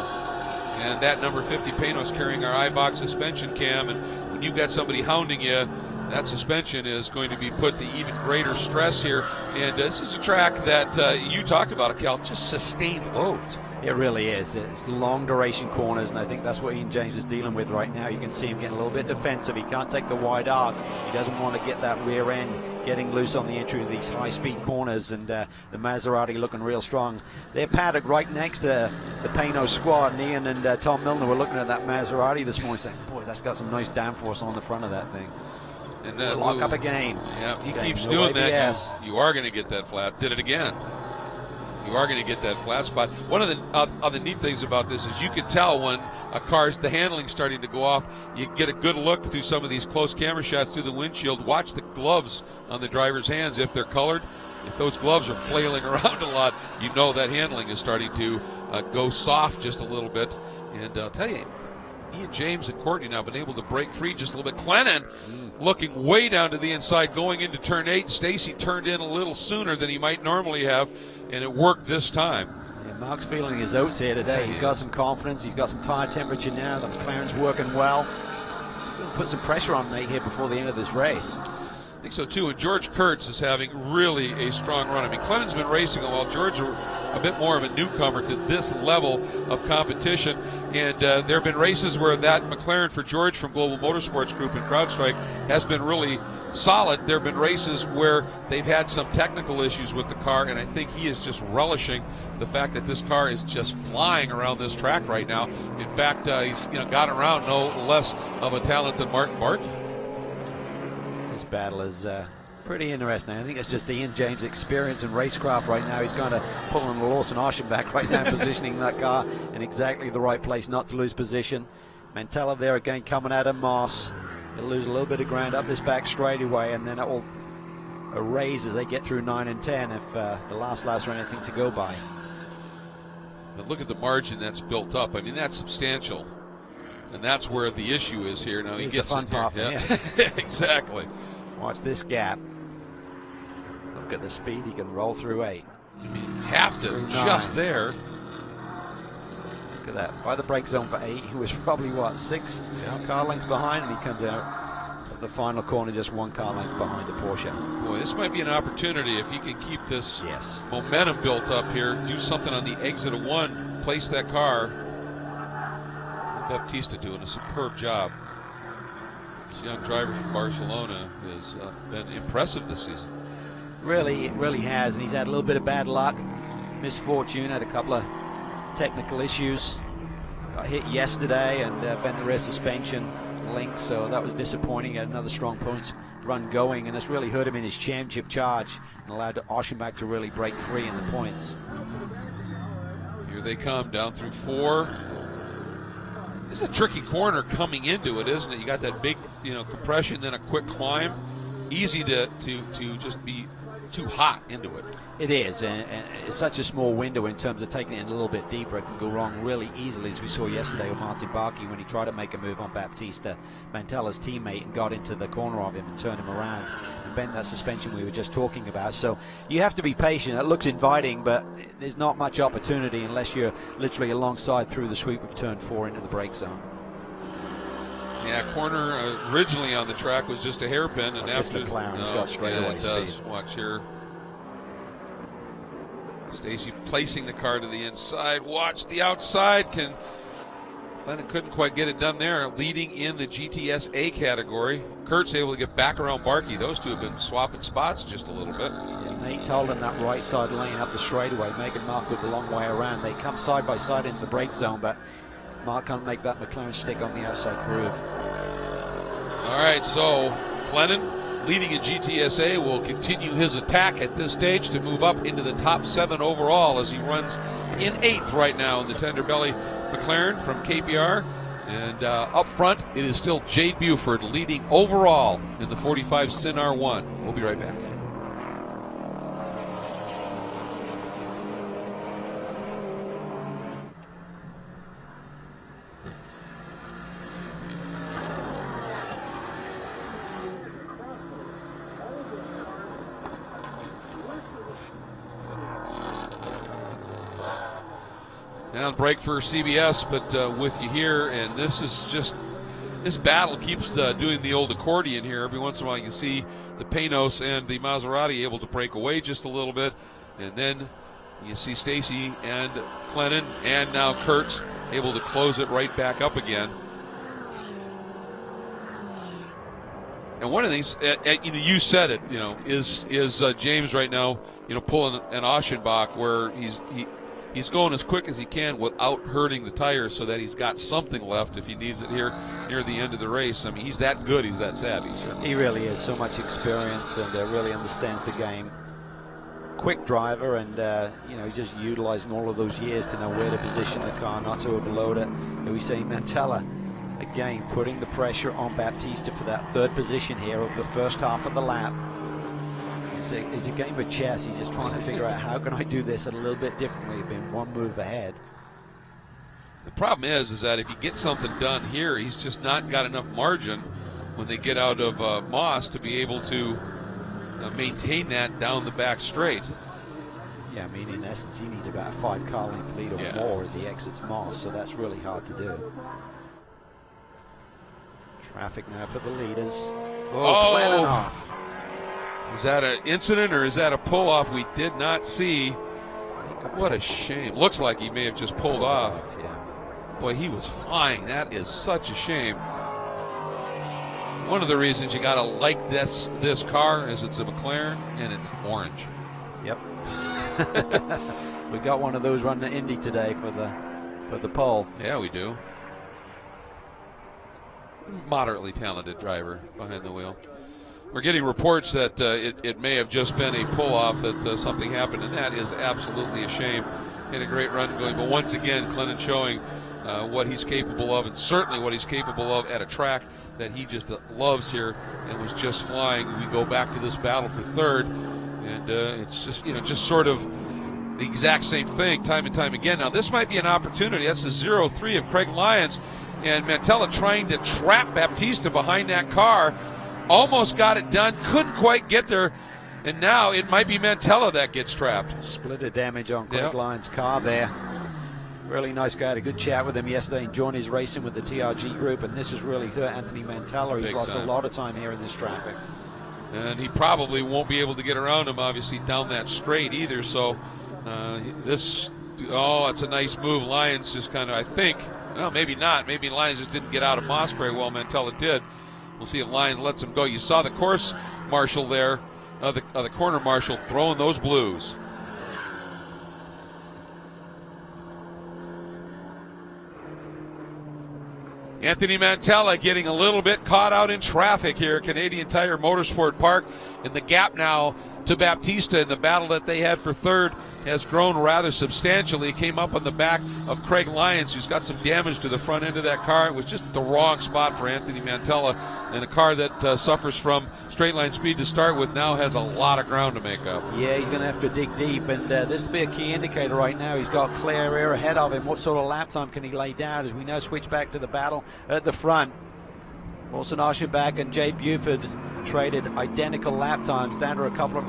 And that number 50 Panos carrying our iBox suspension cam, and when you've got somebody hounding you, that suspension is going to be put to even greater stress here. And this is a track that you talked about, Cal, just sustained loads. It really is. It's long duration corners, and I think that's what Ian James is dealing with right now. You can see him getting a little bit defensive. He can't take the wide arc. He doesn't want to get that rear end getting loose on the entry of these high-speed corners, and the Maserati looking real strong. They're paddocked right next to the Panos squad, and Ian and Tom Milner were looking at that Maserati this morning saying, boy, that's got some nice downforce on the front of that thing. And lock up again. Yeah, he Okay, keeps no doing ABS. that. You are going to get that flat. Did it again. You are going to get that flat spot. One of the other neat things about this is you can tell when a car's, the handling's starting to go off. You get a good look through some of these close camera shots through the windshield. Watch the gloves on the driver's hands if they're colored. If those gloves are flailing around a lot, you know that handling is starting to go soft just a little bit. And I'll tell you, Ian James and Courtney now been able to break free just a little bit. Clennon looking way down to the inside going into turn 8. Stacy turned in a little sooner than he might normally have, and it worked this time. Yeah, Mark's feeling his oats here today. He's got some confidence. He's got some tire temperature now. The McLaren's working well. He'll put some pressure on Nate here before the end of this race. I think so too, and George Kurtz is having really a strong run. I mean, Clennon's been racing a while. George a bit more of a newcomer to this level of competition, and there have been races where that McLaren for George from Global Motorsports Group in CrowdStrike has been really solid. There have been races where they've had some technical issues with the car, and I think he is just relishing the fact that this car is just flying around this track right now. In fact, he's got around no less of a talent than Martin Barkey. This battle is pretty interesting. I think it's just Ian James' experience in racecraft right now. He's kind of pulling the Lawson Ocean back right now, positioning that car in exactly the right place not to lose position. Mantella there again coming out of Moss. He'll lose a little bit of ground up this back straightaway, and then it will erase as they get through 9 and 10 if the last laps are anything to go by. But look at the margin that's built up. I mean, that's substantial. And that's where the issue is here. Now Here's he gets the fun in here. part for Yeah. Exactly. Watch this gap. Look at the speed. He can roll through 8. I mean, have to Through just 9. there. Look at that. By the brake zone for 8, he was probably, what, 6 car lengths behind, and he comes out of the final corner just 1 car length behind the Porsche. Boy, this might be an opportunity if you can keep this Yes. momentum built up here. Do something on the exit of 1. Place that car. Baptista doing a superb job. This young driver from Barcelona has been impressive this season. Really, it really has, and he's had a little bit of bad luck, misfortune, had a couple of technical issues. Got hit yesterday and bent the rear suspension link, so that was disappointing. He had another strong points run going, and it's really hurt him in his championship charge and allowed Oshenbach to really break free in the points. Here they come down through 4. This is a tricky corner coming into it, isn't it? You got that big, compression, then a quick climb. Easy to just be too hot into it. It is, and it's such a small window in terms of taking it in a little bit deeper. It can go wrong really easily, as we saw yesterday with Martin Barkey when he tried to make a move on Baptista, Mantella's teammate, and got into the corner of him and turned him around and bent that suspension we were just talking about. So you have to be patient. It looks inviting, but there's not much opportunity unless you're literally alongside through the sweep of turn 4 into the brake zone. Yeah, corner originally on the track was just a hairpin, and That's after McLaren's got straightaway it does. speed. Watch here. Stacy placing the car to the inside. Watch the outside. Glennon couldn't quite get it done there. Leading in the GTS A category. Kurt's able to get back around Barkey. Those two have been swapping spots just a little bit. Yeah, Nate's holding that right side lane up the straightaway, making Mark go the long way around. They come side by side into the brake zone, but Mark can't make that McLaren stick on the outside groove. All right, so Glennon leading in GTSA will continue his attack at this stage to move up into the top 7 overall as he runs in 8th right now in the Tender Belly McLaren from KPR. And up front, it is still Jade Buford leading overall in the 45 Sin R1. We'll be right back. And break for CBS, but with you here, and this battle keeps doing the old accordion here. Every once in a while you can see the Panos and the Maserati able to break away just a little bit, and then you see Stacy and Clennon and now Kurtz able to close it right back up again. And one of the things, you said it, is James right now, pulling an Aschenbach where he's going as quick as he can without hurting the tires, so that he's got something left if he needs it here near the end of the race. I mean, he's that good, he's that savvy. Sir. He really is. So much experience, and really understands the game. Quick driver, and he's just utilizing all of those years to know where to position the car, not to overload it. And we see Mantella again putting the pressure on Baptista for that third position here of the first half of the lap. It's a game of chess. He's just trying to figure out, how can I do this a little bit differently, being one move ahead. The problem is that if you get something done here, he's just not got enough margin when they get out of Moss to be able to maintain that down the back straight. Yeah, I mean, in essence, he needs about a 5-car length lead or more as he exits Moss, so that's really hard to do. Traffic now for the leaders. Clennon off. Is that an incident or is that a pull-off? We did not see. What a shame. Looks like he may have just pulled off. Yeah. Boy, he was flying. That is such a shame. One of the reasons you got to like this car is it's a McLaren and it's orange. Yep. We got one of those running at Indy today for the pole. Yeah, we do. Moderately talented driver behind the wheel. We're getting reports that it may have just been a pull-off, that something happened, and that is absolutely a shame. Had a great run going, but once again, Clennon showing what he's capable of, and certainly what he's capable of at a track that he just loves here, and was just flying. We go back to this battle for third, and it's just sort of the exact same thing time and time again. Now, this might be an opportunity. That's the 0-3 of Craig Lyons, and Mantella trying to trap Baptista behind that car. Almost got it done, couldn't quite get there, and now it might be Mantella that gets trapped. Splitter damage on Craig Lyons' car there. Really nice guy. Had a good chat with him yesterday, enjoying his racing with the TRG group, and this has really hurt Anthony Mantella. He's lost a lot of time here in this traffic. And he probably won't be able to get around him, obviously, down that straight either. So it's a nice move. Lyons just kind of, I think, well, maybe not. Maybe Lyons just didn't get out of Moss very well. Mantella did. We'll see if Lyons lets him go. You saw the course marshal there, the corner marshal throwing those blues. Anthony Mantella getting a little bit caught out in traffic here at Canadian Tire Motorsport Park. And the gap now to Baptista in the battle that they had for third has grown rather substantially. It came up on the back of Craig Lyons, who's got some damage to the front end of that car. It was just the wrong spot for Anthony Mantella, and a car that suffers from straight line speed to start with now has a lot of ground to make up. Yeah, he's going to have to dig deep, and this will be a key indicator right now. He's got clear air ahead of him. What sort of lap time can he lay down as we now switch back to the battle at the front? Wilson Aschenbach and Jay Buford traded identical lap times, down to a couple of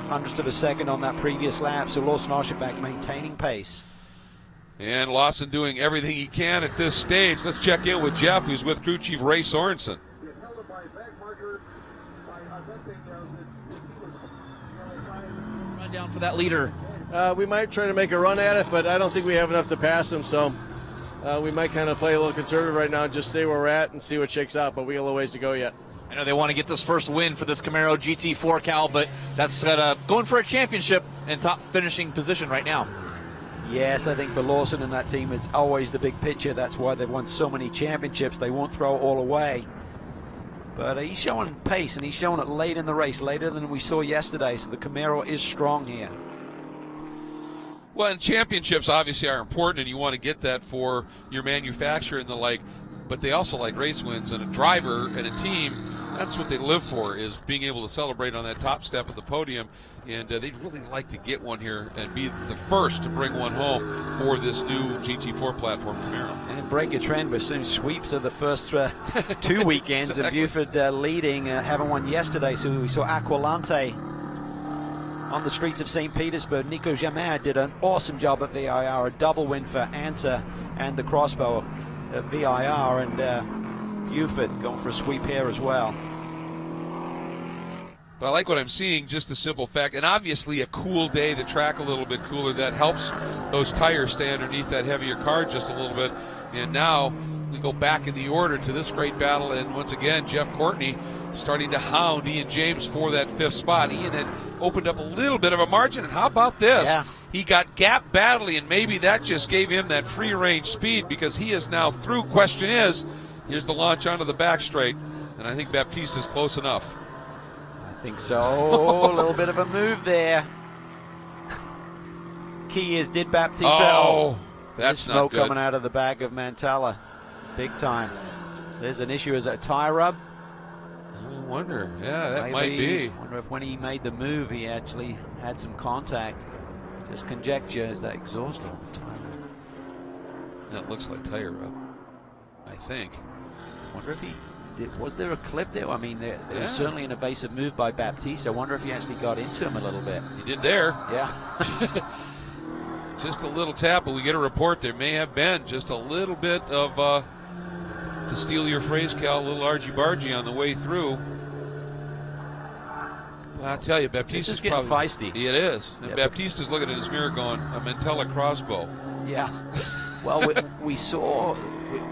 hundredths of a second on that previous lap. So Lawson Aschenbach maintaining pace. And Lawson doing everything he can at this stage. Let's check in with Jeff, who's with crew chief Ray Sorensen. Run down for that leader. We might try to make a run at it, but I don't think we have enough to pass him. So we might kind of play a little conservative right now, just stay where we're at and see what shakes out. But we got a little ways to go yet. I know they want to get this first win for this Camaro GT4, Cal, but that's going for a championship and top finishing position right now. Yes, I think for Lawson and that team, it's always the big picture. That's why they've won so many championships. They won't throw it all away. But he's showing pace, and he's showing it late in the race, later than we saw yesterday. So the Camaro is strong here. Well, and championships obviously are important, and you want to get that for your manufacturer and the like. But they also like race wins, and a driver and a team, that's what they live for, is being able to celebrate on that top step of the podium. And they'd really like to get one here and be the first to bring one home for this new GT4 platform Camaro. And break a trend with some sweeps of the first 2 weekends. Exactly. And Buford leading, having one yesterday. So we saw Aquilante on the streets of St. Petersburg. Nico Jamin did an awesome job at VIR, a double win for Anser and the Crossbow at VIR, and Buford going for a sweep here as well. But I like what I'm seeing, just the simple fact, and obviously a cool day, the track a little bit cooler, that helps those tires stay underneath that heavier car just a little bit. And now we go back in the order to this great battle, and once again, Jeff Courtney starting to hound Ian James for that 5th spot. Ian had opened up a little bit of a margin, and how about this? Yeah. He got gap badly, and maybe that just gave him that free range speed, because he is now through. Question is, here's the launch onto the back straight, and I think Baptista's close enough. I think so. A little bit of a move there. Key is, did Baptista? Oh, that's smoke not good. coming out of the back of Mantella, big time. There's an issue. Is it a tire rub? I wonder. Yeah, that might be. I wonder if when he made the move, he actually had some contact. Just conjecture. Is that exhaust or tire rub? That looks like tire rub, I think. I wonder if he did. Was there a clip there? I mean, there was certainly an evasive move by Baptiste. I wonder if he actually got into him a little bit. He did there. Yeah. Just a little tap, but we get a report there may have been just a little bit of, to steal your phrase, Cal, a little argy-bargy on the way through. Well, I'll tell you, Baptista's This is getting probably feisty. It is. And Yeah, Baptista's looking at his mirror going, a Mantella crossbow. Yeah. Well, we saw,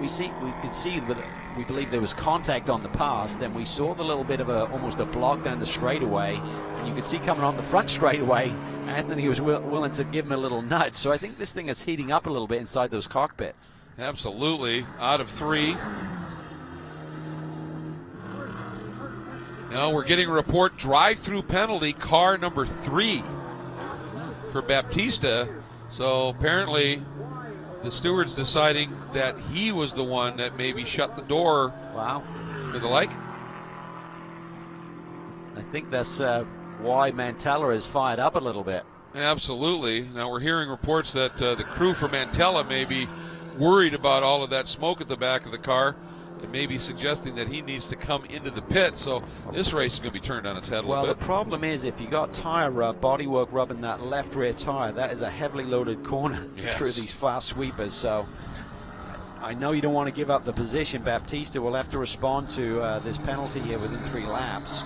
we could see that we believe there was contact on the pass. Then we saw the little bit of almost a block down the straightaway, and you could see coming on the front straightaway, Anthony was willing to give him a little nudge. So I think this thing is heating up a little bit inside those cockpits. Absolutely. Out of 3. Now we're getting a report, drive-through penalty, car number 3 for Baptista. So apparently the steward's deciding that he was the one that maybe shut the door. Wow. For the like. I think that's why Mantella is fired up a little bit. Absolutely. Now we're hearing reports that the crew for Mantella may be worried about all of that smoke at the back of the car, and maybe suggesting that he needs to come into the pit. So this race is going to be turned on its head a Well, little the bit. problem is if you got tire rub, bodywork rubbing that left rear tire, that is a heavily loaded corner Yes. through these fast sweepers. So I know you don't want to give up the position. Baptista will have to respond to this penalty here within 3 laps.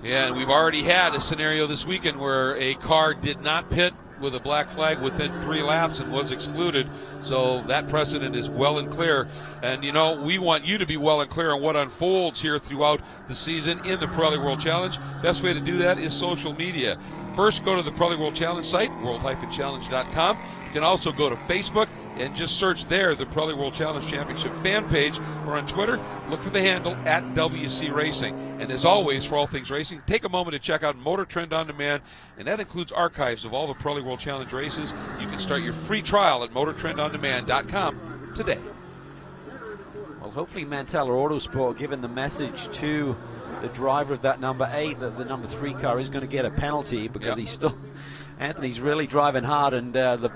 Yeah, and we've already had a scenario this weekend where a car did not pit with a black flag within 3 laps and was excluded. So that precedent is well and clear. And, you know, we want you to be well and clear on what unfolds here throughout the season in the Pirelli World Challenge. Best way to do that is social media. First, go to the Pirelli World Challenge site, world-challenge.com. You can also go to Facebook and just search there the Pirelli World Challenge Championship fan page, or on Twitter, look for the handle @WC Racing. And as always, for all things racing, take a moment to check out Motor Trend On Demand, and that includes archives of all the Pirelli World Challenge races. You can start your free trial at motortrendondemand.com today. Well, hopefully Mantella Autosport giving the message to the driver of that number 8 that the number 3 car is going to get a penalty, because he's still, Anthony's really driving hard, and the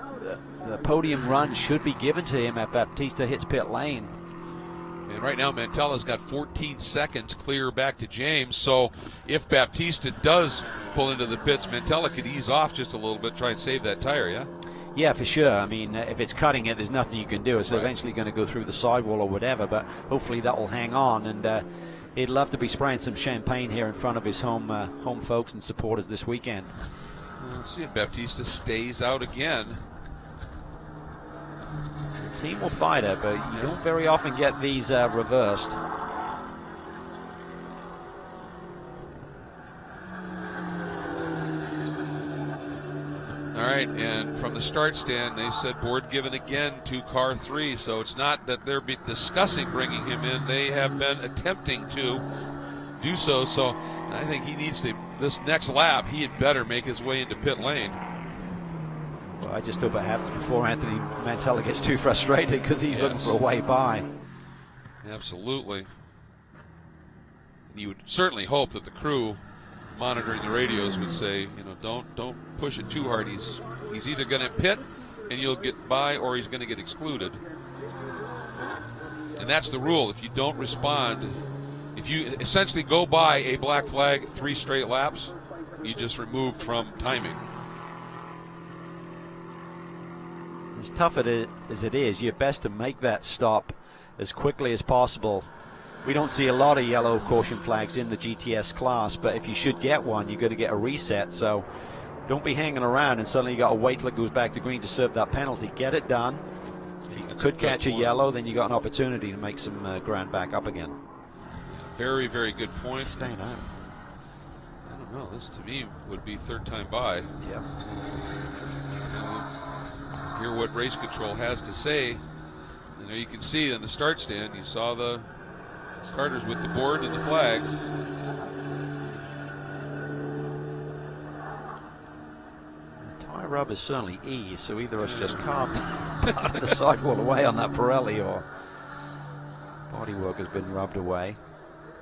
podium run should be given to him if Baptista hits pit lane. And right now, Mantella's got 14 seconds clear back to James. So if Baptista does pull into the pits, Mantella could ease off just a little bit, try and save that tire, yeah? Yeah, for sure. I mean, if it's cutting it, there's nothing you can do. It's Right. eventually going to go through the sidewall or whatever, but hopefully that will hang on. And he'd love to be spraying some champagne here in front of his home folks and supporters this weekend. Let's see if Baptista stays out again. The team will fight it, but you don't very often get these reversed. All right, and from the start stand, they said board given again to car 3, so it's not that they're discussing bringing him in. They have been attempting to do so, so I think he needs to, this next lap, he had better make his way into pit lane. Well, I just hope it happens before Anthony Mantella gets too frustrated, because he's looking for a way by. Absolutely. You would certainly hope that the crew monitoring the radios would say, you know, don't push it too hard. He's either going to pit and you'll get by, or he's going to get excluded. And that's the rule. If you don't respond, if you essentially go by a black flag 3 straight laps, you just removed from timing. As tough as it is, you're best to make that stop as quickly as possible. We don't see a lot of yellow caution flags in the GTS class, but if you should get one, you're going to get a reset. So don't be hanging around and suddenly you got to wait till it goes back to green to serve that penalty. Get it done. You could catch a yellow, then you got an opportunity to make some ground back up again. Very, very good point. Staying out. I don't know. This to me would be third time by. Yeah. Hear what race control has to say. And there you can see in the start stand, you saw the starters with the board and the flags. The tie rub is certainly eased, so either it's just carved out of the sidewall away on that Pirelli, or bodywork has been rubbed away.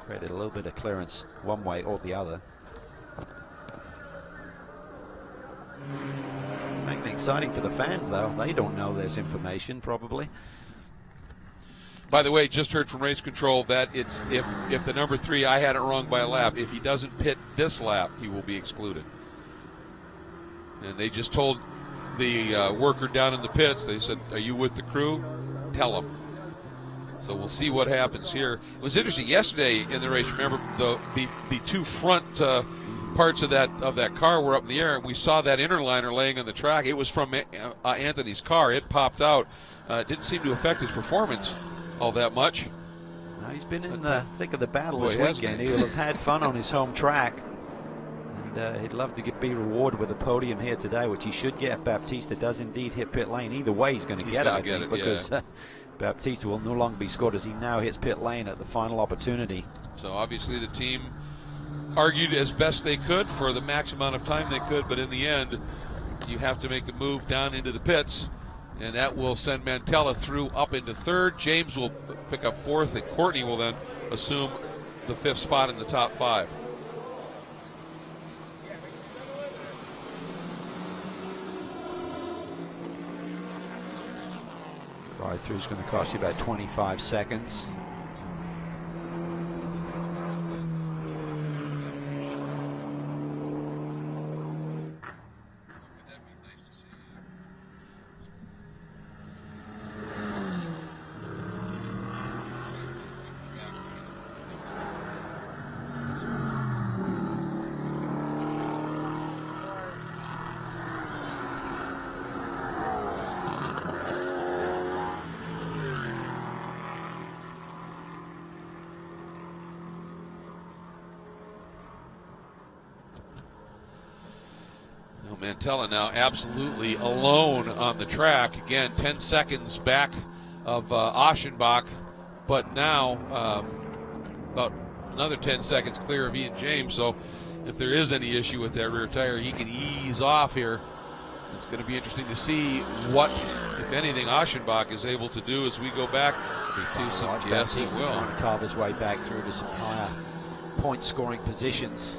Created a little bit of clearance one way or the other. Making it exciting for the fans, though. They don't know this information, probably. By the way, just heard from race control that it's if the number 3, I had it wrong by a lap, if he doesn't pit this lap, he will be excluded. And they just told the worker down in the pits, they said, are you with the crew? Tell them. So we'll see what happens here. It was interesting yesterday in the race. Remember the two front parts of that car were up in the air, and we saw that inner liner laying on the track. It was from Anthony's car. It popped out. It didn't seem to affect his performance all that much. Now he's been in the thick of the battle Boy, this weekend. He will have had fun on his home track, and he'd love to be rewarded with a podium here today, which he should get. Baptista does indeed hit pit lane. Either way, he's going to get it, I think, because Baptista will no longer be scored as he now hits pit lane at the final opportunity. So obviously the team argued as best they could for the max amount of time they could, but in the end, you have to make the move down into the pits, and that will send Mantella through up into third. James will pick up fourth, and Courtney will then assume the 5th spot in the top 5. Drive-through is going to cost you about 25 seconds. Mantella now absolutely alone on the track. Again, 10 seconds back of Aschenbach, but now about another 10 seconds clear of Ian James. So if there is any issue with that rear tire, he can ease off here. It's going to be interesting to see what, if anything, Aschenbach is able to do as we go back to some. Yes, he will. Trying to carve his way back through to some higher point-scoring positions.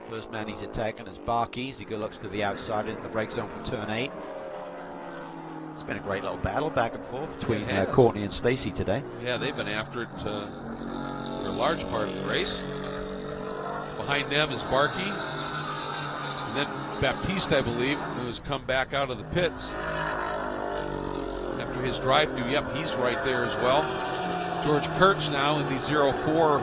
First man he's attacking is Barkey. He looks to the outside into the brake zone for turn 8. It's been a great little battle back and forth between Courtney and Stacy today. Yeah, they've been after it for a large part of the race. Behind them is Barkey. And then Baptiste, I believe, who has come back out of the pits after his drive-through. Yep, he's right there as well. George Kurtz now in the 04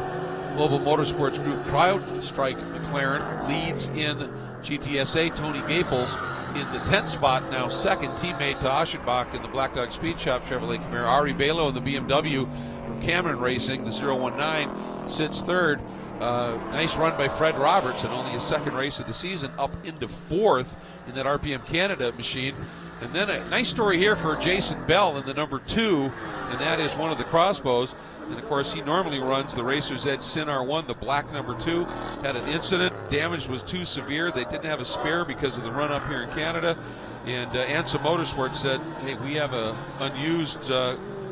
Global Motorsports Group Proud Strike McLaren leads in GTSA. Tony Gaples in the 10th spot, now second teammate to Aschenbach in the Black Dog Speed Shop Chevrolet Camaro. Ari Balo in the BMW from Cameron Racing, the 019, sits third. Nice run by Fred Roberts, and only his second race of the season, up into 4th in that RPM Canada machine. And then a nice story here for Jason Bell in the number 2, and that is one of the Crossbows. And of course, he normally runs the Racer's Edge Sin R1, the black number 2. Had an incident. Damage was too severe. They didn't have a spare because of the run up here in Canada. And Ansa Motorsport said, hey, we have a unused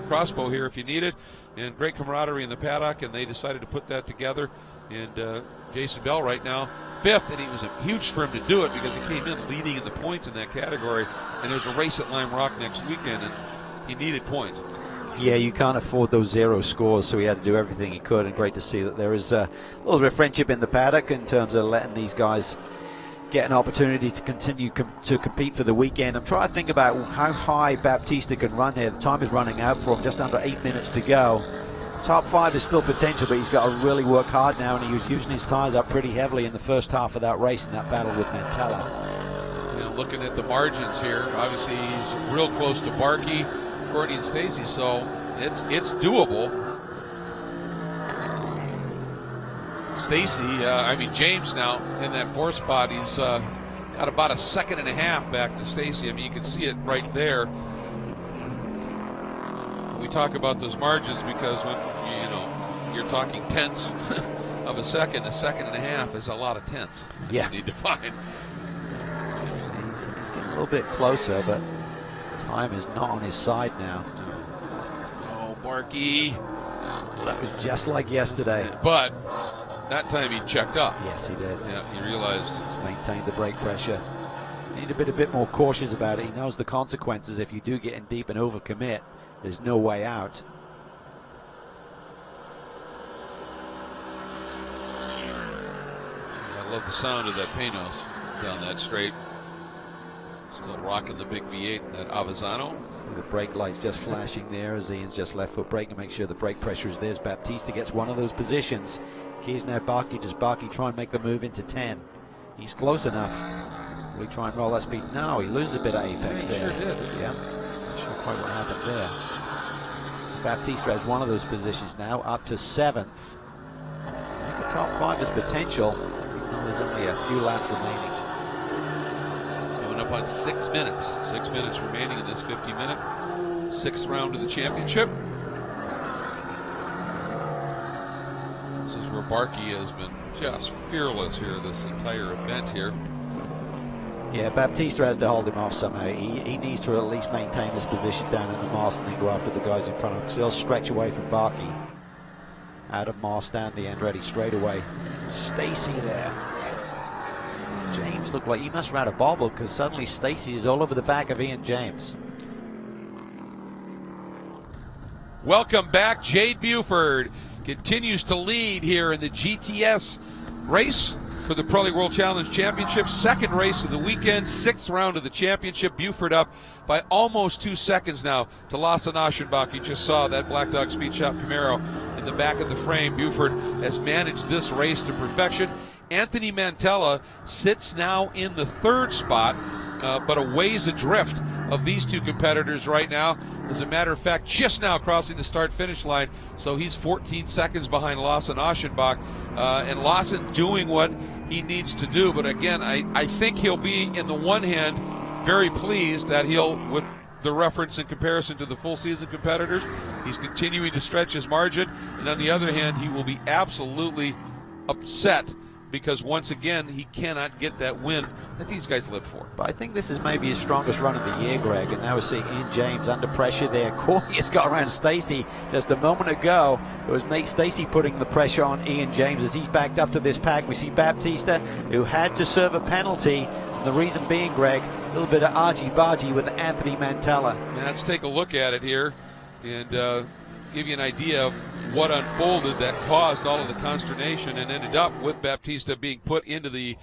crossbow here if you need it. And great camaraderie in the paddock, and they decided to put that together. And Jason Bell right now 5th, and it was huge for him to do it because he came in leading in the points in that category. And there's a race at Lime Rock next weekend, and he needed points. Yeah, you can't afford those 0 scores, so he had to do everything he could, and great to see that there is a little bit of friendship in the paddock in terms of letting these guys get an opportunity to continue to compete for the weekend. I'm trying to think about how high Baptista can run here. The time is running out for him, just under 8 minutes to go. Top 5 is still potential, but he's got to really work hard now, and he was using his tyres up pretty heavily in the first half of that race in that battle with Mantella. Looking at the margins here, obviously he's real close to Barkey, Courtney, and Stacy, so it's doable. Stacy, James now in that 4th spot. He's got about a second and a half back to Stacy. I mean, you can see it right there. We talk about those margins because when you're talking tenths of a second and a half is a lot of tenths. Yeah, you need to find. He's getting a little bit closer, but time is not on his side now. Oh, Barkey. That was just like yesterday. But that time he checked up. Yes, he did. Yeah, he realized. He's maintained the brake pressure. You need to be a bit more cautious about it. He knows the consequences if you do get in deep and overcommit. There's no way out. I love the sound of that Panos down that straight. Still rocking the big V8, that Avezzano. See the brake lights just flashing there as Ian's just left foot brake to make sure the brake pressure is there as Baptista gets one of those positions. Key is now Barkey. Does Barkey try and make the move into 10? He's close enough. Will he try and roll that speed? No, he loses a bit of apex there. Sure did. Yeah, not sure quite what happened there. Baptista has one of those positions now, up to 7th. I think the top 5 is potential, even though there's only a few laps remaining. Coming up on 6 minutes. 6 minutes remaining in this 50-minute 6th round of the championship. This is where Barkey has been just fearless here this entire event here. Yeah, Baptista has to hold him off somehow. He needs to at least maintain this position down in the Moss and then go after the guys in front of him, because they'll stretch away from Barkey. Out of Moss down the Andretti straightaway. Stacy there. James looked like he must have had a bobble, because suddenly Stacy is all over the back of Ian James. Welcome back. Jade Buford continues to lead here in the GTS race for the Pirelli World Challenge Championship. 2nd race of the weekend, 6th round of the championship. Buford up by almost 2 seconds now to Lasse Aschenbach. You just saw that Black Dog Speed Shop Camaro in the back of the frame. Buford has managed this race to perfection. Anthony Mantella sits now in the 3rd spot, but a ways adrift of these two competitors right now. As a matter of fact, just now crossing the start-finish line, so he's 14 seconds behind Lasse Aschenbach, and Lawson doing what he needs to do. But again, I think he'll be, in the one hand, very pleased that he'll, with the reference in comparison to the full season competitors, he's continuing to stretch his margin, and on the other hand, he will be absolutely upset because once again he cannot get that win that these guys live for. But I think this is maybe his strongest run of the year, Greg, and now we're seeing Ian James under pressure there. Courtney has got around Stacy just a moment ago. It was Nate Stacy putting the pressure on Ian James as he's backed up to this pack. We see Baptista, who had to serve a penalty, and the reason being, Greg, a little bit of argy-bargy with Anthony Mantella. Let's take a look at it here and give you an idea of what unfolded that caused all of the consternation and ended up with Baptista being put into the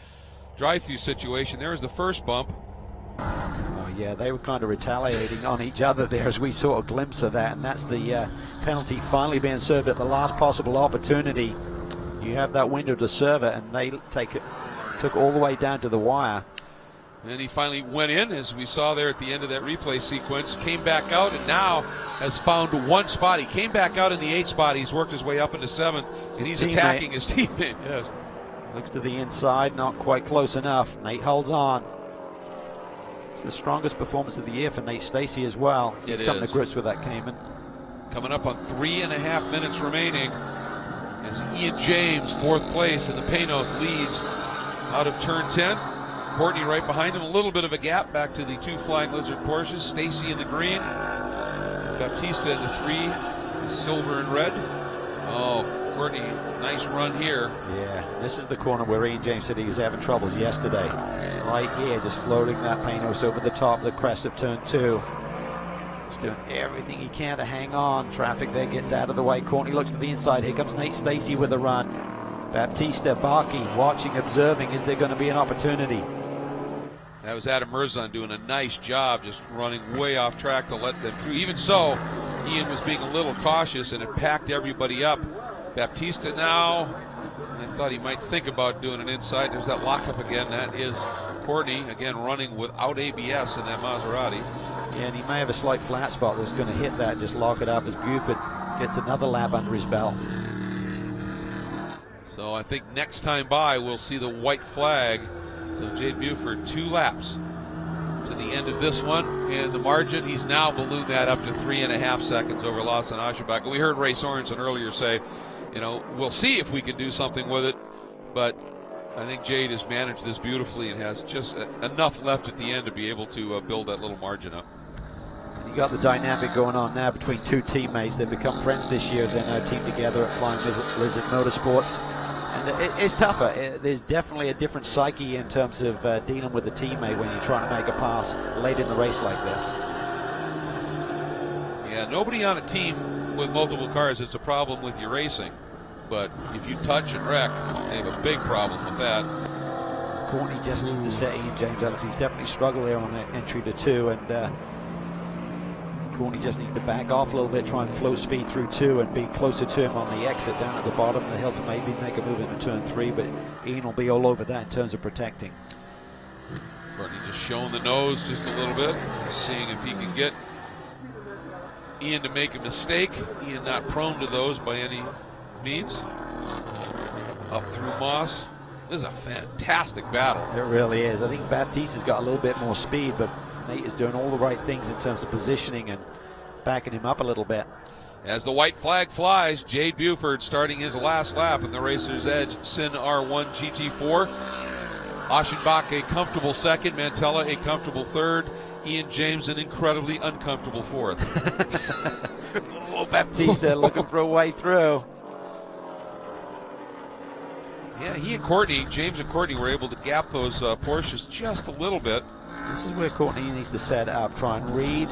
drive-through situation. There was the first bump. Oh yeah, they were kind of retaliating on each other there as we saw a glimpse of that, and that's the penalty finally being served at the last possible opportunity. You have that window to serve it, and they took it all the way down to the wire. And he finally went in, as we saw there at the end of that replay sequence, came back out, and now has found one spot. He came back out in the 8th spot. He's worked his way up into 7th, and he's attacking his teammate. Yes. Looks to the inside, not quite close enough. Nate holds on. It's the strongest performance of the year for Nate Stacy as well. He's coming to grips with that, Cayman. Coming up on 3.5 minutes remaining as Ian James, 4th place, and the Panos leads out of turn 10. Courtney right behind him, a little bit of a gap back to the 2 Flying Lizard Porsches. Stacy in the green, Baptista in the 3, the silver and red. Oh, Courtney, nice run here. Yeah, this is the corner where Ian James said he was having troubles yesterday. Right here, just floating that Panos over the top, the crest of turn 2. Just doing everything he can to hang on. Traffic there gets out of the way. Courtney looks to the inside. Here comes Nate Stacy with a run. Baptista, Barkey, watching, observing. Is there going to be an opportunity? That was Adam Mirzan doing a nice job, just running way off track to let them through. Even so, Ian was being a little cautious, and it packed everybody up. Baptista now, I thought he might think about doing an inside. There's that lockup again. That is Courtney, again, running without ABS in that Maserati. Yeah, and he may have a slight flat spot that's going to hit that and just lock it up as Buford gets another lap under his belt. So I think next time by, we'll see the white flag. So Jade Buford, 2 laps to the end of this one. And the margin, he's now ballooned that up to 3.5 seconds over Lawson Aschenbach. And we heard Ray Sorensen earlier say, you know, we'll see if we can do something with it. But I think Jade has managed this beautifully and has just enough left at the end to be able to build that little margin up. You got the dynamic going on now between 2 teammates. They've become friends this year. They're now teamed together at Flying Lizard Motorsports. And it's tougher. There's definitely a different psyche in terms of dealing with a teammate when you're trying to make a pass late in the race like this. Yeah, nobody on a team with multiple cars is a problem with your racing. But if you touch and wreck, they have a big problem with that. Courtney just needs to set Ian James up. He's definitely struggled there on the entry to 2. And Courtney just needs to back off a little bit, try and float speed through 2 and be closer to him on the exit down at the bottom of the hill to maybe make a move into turn 3, but Ian will be all over that in terms of protecting. Courtney just showing the nose just a little bit, just seeing if he can get Ian to make a mistake. Ian not prone to those by any means. Up through Moss. This is a fantastic battle. It really is. I think Baptista's got a little bit more speed, but Nate is doing all the right things in terms of positioning and backing him up a little bit. As the white flag flies, Jade Buford starting his last lap in the Racer's Edge Sin R1 GT4. Aschenbach a comfortable second, Mantella a comfortable third, Ian James an incredibly uncomfortable fourth. Oh, Baptista looking for a way through. Yeah, he and Courtney, James and Courtney, were able to gap those Porsches just a little bit. This is where Courtney needs to set up, try and read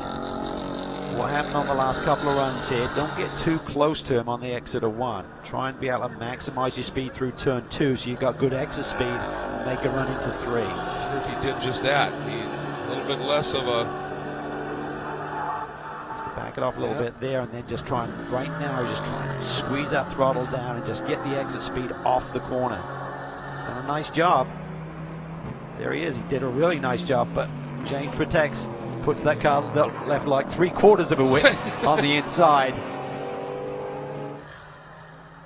what happened on the last couple of runs here. Don't get too close to him on the exit of 1. Try and be able to maximize your speed through turn 2 so you've got good exit speed and make a run into 3. If he did just that, a little bit less of a... Just to back it off a little bit there and then just try and, right now, just try and squeeze that throttle down and just get the exit speed off the corner. Done a nice job. There he is. He did a really nice job, but James protects, puts that car left like 3/4 of a width on the inside.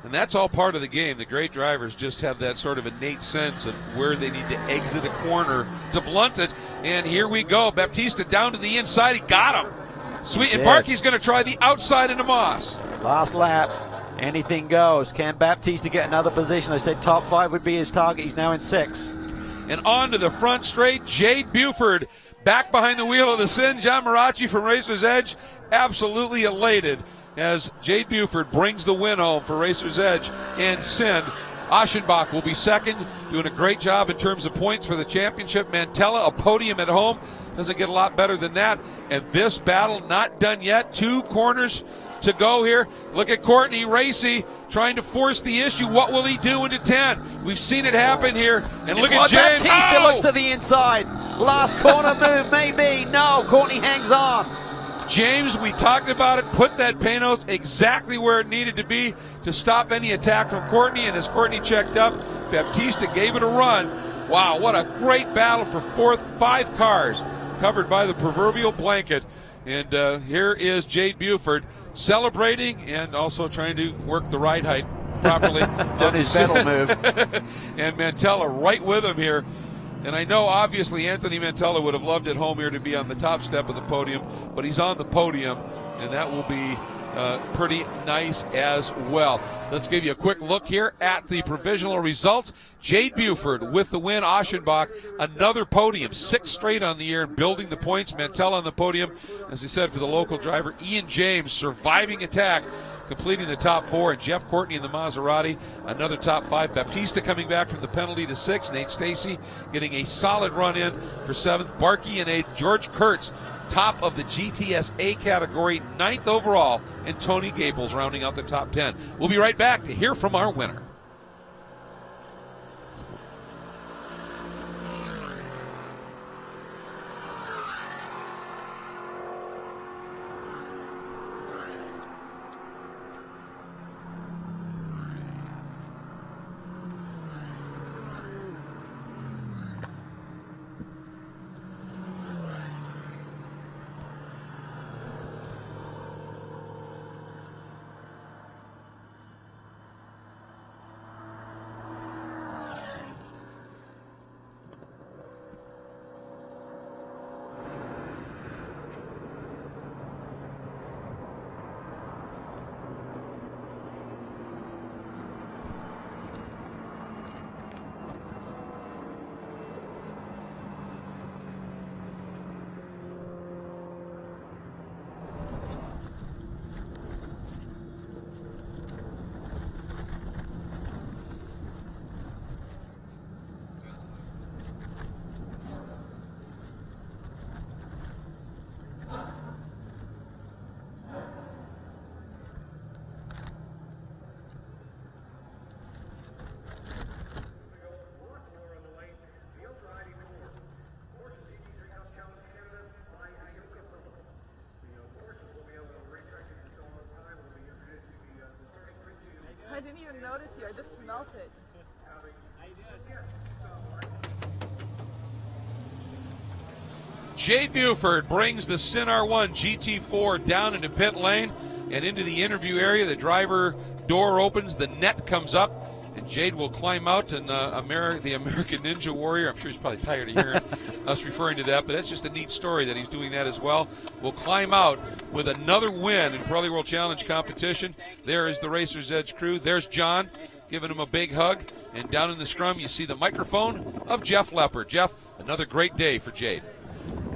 And that's all part of the game. The great drivers just have that sort of innate sense of where they need to exit a corner to blunt it. And here we go. Baptista down to the inside. He got him. Sweet. And Barkey's going to try the outside into Moss. Last lap. Anything goes. Can Baptista get another position? I said top 5 would be his target. He's now in 6. And on to the front straight, Jade Buford back behind the wheel of the Sin. John Marachi from Racer's Edge absolutely elated as Jade Buford brings the win home for Racer's Edge and Sin. Aschenbach will be second, doing a great job in terms of points for the championship. Mantella, a podium at home. Doesn't get a lot better than that. And this battle not done yet. 2 corners to go here. Look at Courtney Racy trying to force the issue. What will he do into 10? We've seen it happen here. And look at James. Baptista looks to the inside. Last corner move, maybe. No, Courtney hangs on. James, we talked about it, put that Panos exactly where it needed to be to stop any attack from Courtney. And as Courtney checked up, Baptista gave it a run. Wow, what a great battle for 5 cars covered by the proverbial blanket. And here is Jade Buford celebrating and also trying to work the ride height properly. Done his pedal move. And Mantella right with him here. And I know obviously Anthony Mantella would have loved at home here to be on the top step of the podium, but he's on the podium, and that will be pretty nice as well. Let's give you a quick look here at the provisional results. Jade Buford with the win. Aschenbach, another podium, 6 straight on the year, and building the points. Mantella on the podium, as I said, for the local driver. Ian James surviving attack, completing the top 4, and Jeff Courtney in the Maserati, another top 5. Baptista coming back from the penalty to 6. Nate Stacey getting a solid run in for 7th. Barkey and 8th. George Kurtz, top of the GTS A category, 9th overall, and Tony Gaples rounding out the top 10. We'll be right back to hear from our winner. I didn't even notice you. I just smelt it. Jade Buford brings the Sin R1 GT4 down into pit lane and into the interview area. The driver door opens, the net comes up, and Jade will climb out, and the American Ninja Warrior, I'm sure he's probably tired of hearing us referring to that, but that's just a neat story that he's doing that as well, will climb out with another win in Pirelli World Challenge competition. There is the Racer's Edge crew. There's John giving him a big hug, and down in the scrum you see the microphone of Jeff Leppard. Jeff, another great day for Jade.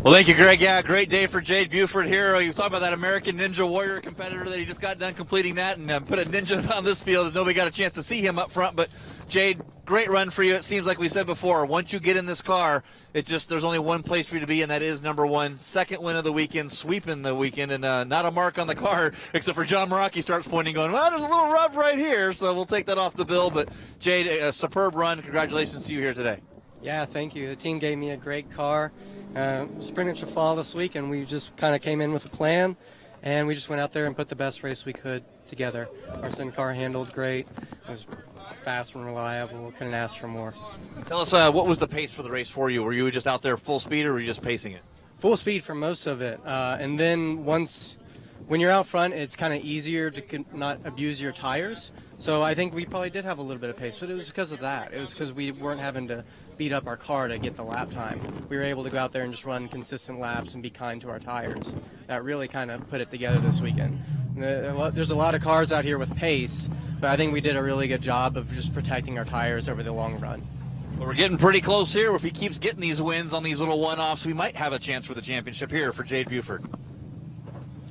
Well, thank you, Greg. Yeah, great day for Jade Buford here. You talk about that American Ninja Warrior competitor that he just got done completing that and put a ninja on this field as nobody got a chance to see him up front. But, Jade, great run for you. It seems like we said before, once you get in this car, there's only one place for you to be, and that is number one. Second win of the weekend, sweeping the weekend, and not a mark on the car except for John Maraki starts pointing, going, well, there's a little rub right here, so we'll take that off the bill. But, Jade, a superb run. Congratulations to you here today. Yeah, thank you. The team gave me a great car. It's pretty much a flawless week, and we just kind of came in with a plan, and we just went out there and put the best race we could together. Our Sin car handled great. It was fast and reliable. Couldn't ask for more. Tell us, what was the pace for the race for you? Were you just out there full speed, or were you just pacing it? Full speed for most of it. And then when you're out front, it's kind of easier to not abuse your tires. So I think we probably did have a little bit of pace, but it was because of that. It was because we weren't having to beat up our car to get the lap time. We were able to go out there and just run consistent laps and be kind to our tires. That really kind of put it together this weekend. There's a lot of cars out here with pace, but I think we did a really good job of just protecting our tires over the long run. Well, we're getting pretty close here. If he keeps getting these wins on these little one-offs, we might have a chance for the championship here for Jade Buford.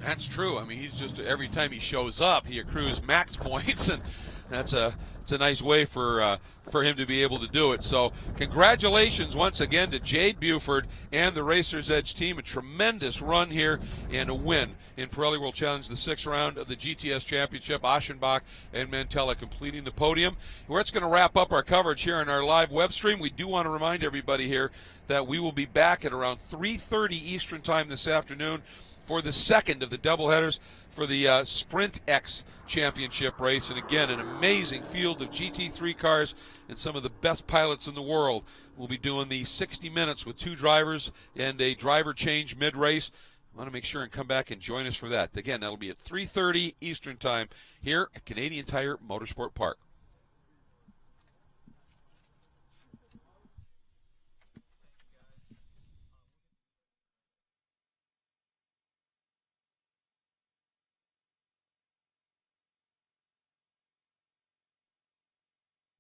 That's true. I mean, he's just, every time he shows up, he accrues max points, and it's a nice way for him to be able to do it. So congratulations once again to Jade Buford and the Racer's Edge team. A tremendous run here and a win in Pirelli World Challenge, the 6th round of the GTS Championship. Aschenbach and Mantella completing the podium. That's going to wrap up our coverage here on our live web stream. We do want to remind everybody here that we will be back at around 3:30 Eastern time this afternoon for the second of the doubleheaders for the Sprint X Championship race. And again, an amazing field of GT3 cars and some of the best pilots in the world. We'll be doing the 60 minutes with 2 drivers and a driver change mid-race. Want to make sure and come back and join us for that. Again, that'll be at 3:30 Eastern time here at Canadian Tire Motorsport Park.